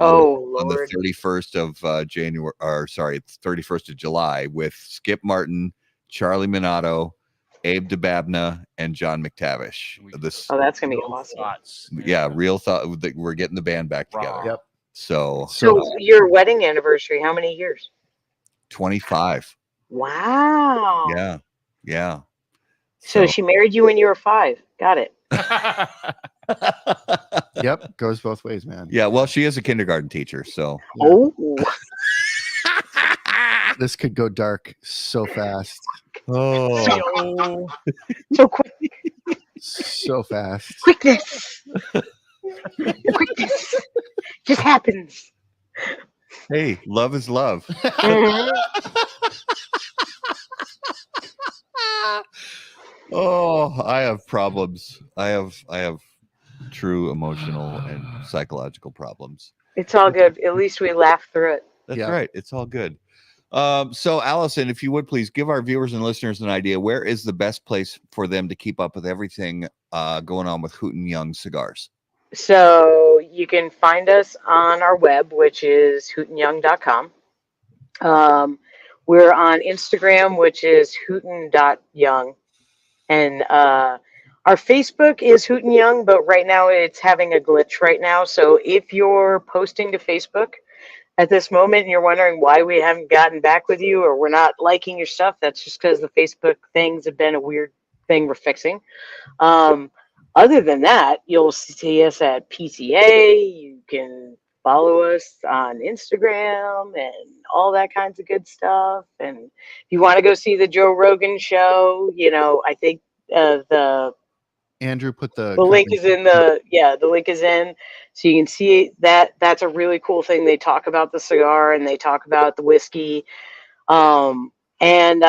Oh on the Lord. 31st of 31st of July with Skip Martin, Charlie Minato, Abe DeBabna, and John McTavish. This Oh, that's gonna be Real awesome. thoughts. yeah, real thought that we're getting the band back together. Yep. So So your wedding anniversary, how many years? 25. Wow. Yeah. So she married you when you were 5. Got it. Yep. Goes both ways, man. Yeah, well, she is a kindergarten teacher, so Oh. This could go dark so fast. oh So quick. So fast. Quickness. Quickness. Just happens. hey, love is love. Mhm. Oh, I have problems. I have true emotional and psychological problems. It's all good. At least we laughed through it. That's Yeah. right. It's all good. So Allison, if you would please give our viewers and listeners an idea, where is the best place for them to keep up with everything going on with Hooten Young cigars? So you can find us on our web, which is hootenyoung.com. We're on Instagram, which is hooten.young. And our Facebook is Hooten Young, but right now it's having a glitch right now. So if you're posting to Facebook at this moment and you're wondering why we haven't gotten back with you or we're not liking your stuff, that's just because the Facebook things have been a weird thing we're fixing. Other than that, you'll see us at PCA. You can follow us on Instagram and all that kinds of good stuff. And if you want to go see the Joe Rogan show, I think the Andrew put the link is in the link is in, so you can see that. That's a really cool thing. They talk about the cigar and they talk about the whiskey. And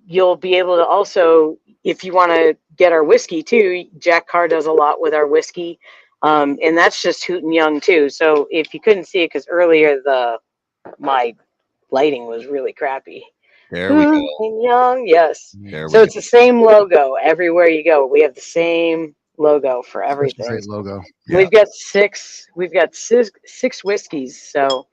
you'll be able to also, if you want to get our whiskey too, Jack Carr does a lot with our whiskey. And that's just Hooten Young too. So if you couldn't see it, because earlier my lighting was really crappy. There we go. Hooten Young, yes. There So we it's the same logo everywhere you go. We have the same logo for Such a everything. great logo. Yeah. We've got six whiskeys, so,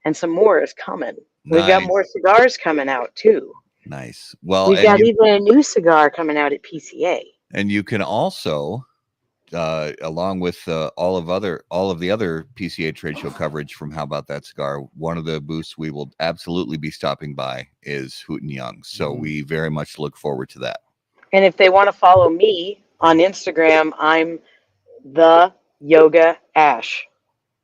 and some more is coming. We've got Nice. more cigars coming out too. Nice. Well, We've got even a new cigar coming out at PCA. and you can also, along with all of the other PCA trade show coverage from How About That Cigar, one of the booths we will absolutely be stopping by is Hooten Young. So we very much look forward to that. And if they want to follow me on Instagram, I'm the Yoga Ash.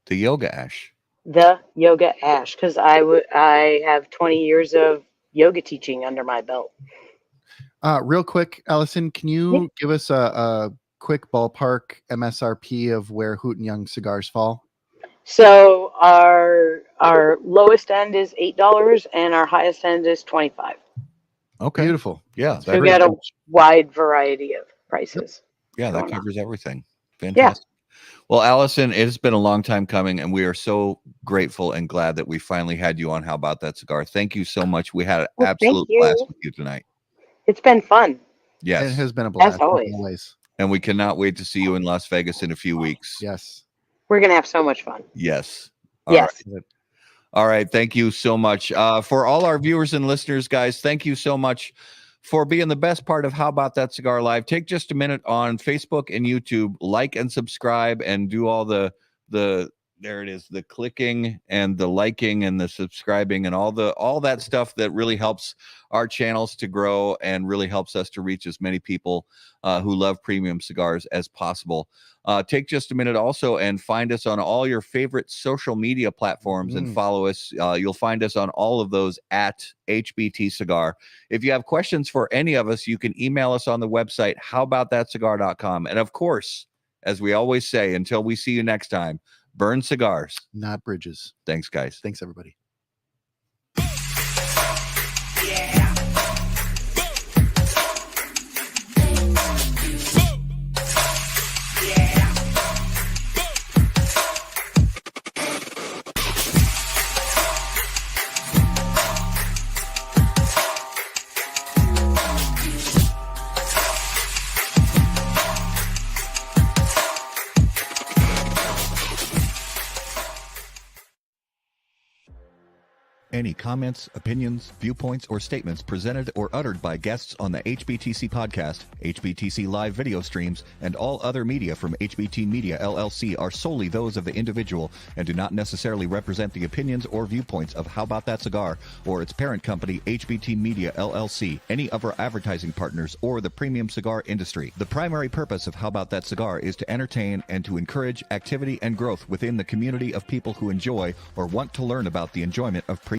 The Yoga Ash. The Yoga Ash, because I have 20 years of yoga teaching under my belt. Real quick, Allison, can you give us a quick ballpark MSRP of where Hooten Young cigars fall? So our lowest end is $8 and our highest end is $25. Okay. Beautiful. Yeah. So we got a wide variety of prices. Yeah, that going on. covers everything. Fantastic. Well, Allison, it has been a long time coming, and we are so grateful and glad that we finally had you on How About That Cigar. Thank you so much. We had an Well, absolute thank you. blast with you tonight. It's been fun. Yes. It has been a blast. As always. And we cannot wait to see you in Las Vegas in a few weeks. Yes. We're going to have so much fun. Yes. Yes. Right. All right. Thank you so much. For all our viewers and listeners, guys, thank you so much for being the best part of How About That Cigar Live. Take just a minute on Facebook and YouTube, like and subscribe, and do all the there it is, the clicking and the liking and the subscribing and all that stuff that really helps our channels to grow and really helps us to reach as many people who love premium cigars as possible. Take just a minute also and find us on all your favorite social media platforms and follow us. You'll find us on all of those at HBT Cigar. If you have questions for any of us, you can email us on the website, howaboutthatcigar.com. And of course, as we always say, until we see you next time, burn cigars, not bridges. Thanks, guys. Thanks, everybody. Any comments, opinions, viewpoints, or statements presented or uttered by guests on the HBTC podcast, HBTC live video streams, and all other media from HBT Media LLC are solely those of the individual and do not necessarily represent the opinions or viewpoints of How About That Cigar or its parent company, HBT Media LLC, any of our advertising partners, or the premium cigar industry. The primary purpose of How About That Cigar is to entertain and to encourage activity and growth within the community of people who enjoy or want to learn about the enjoyment of premium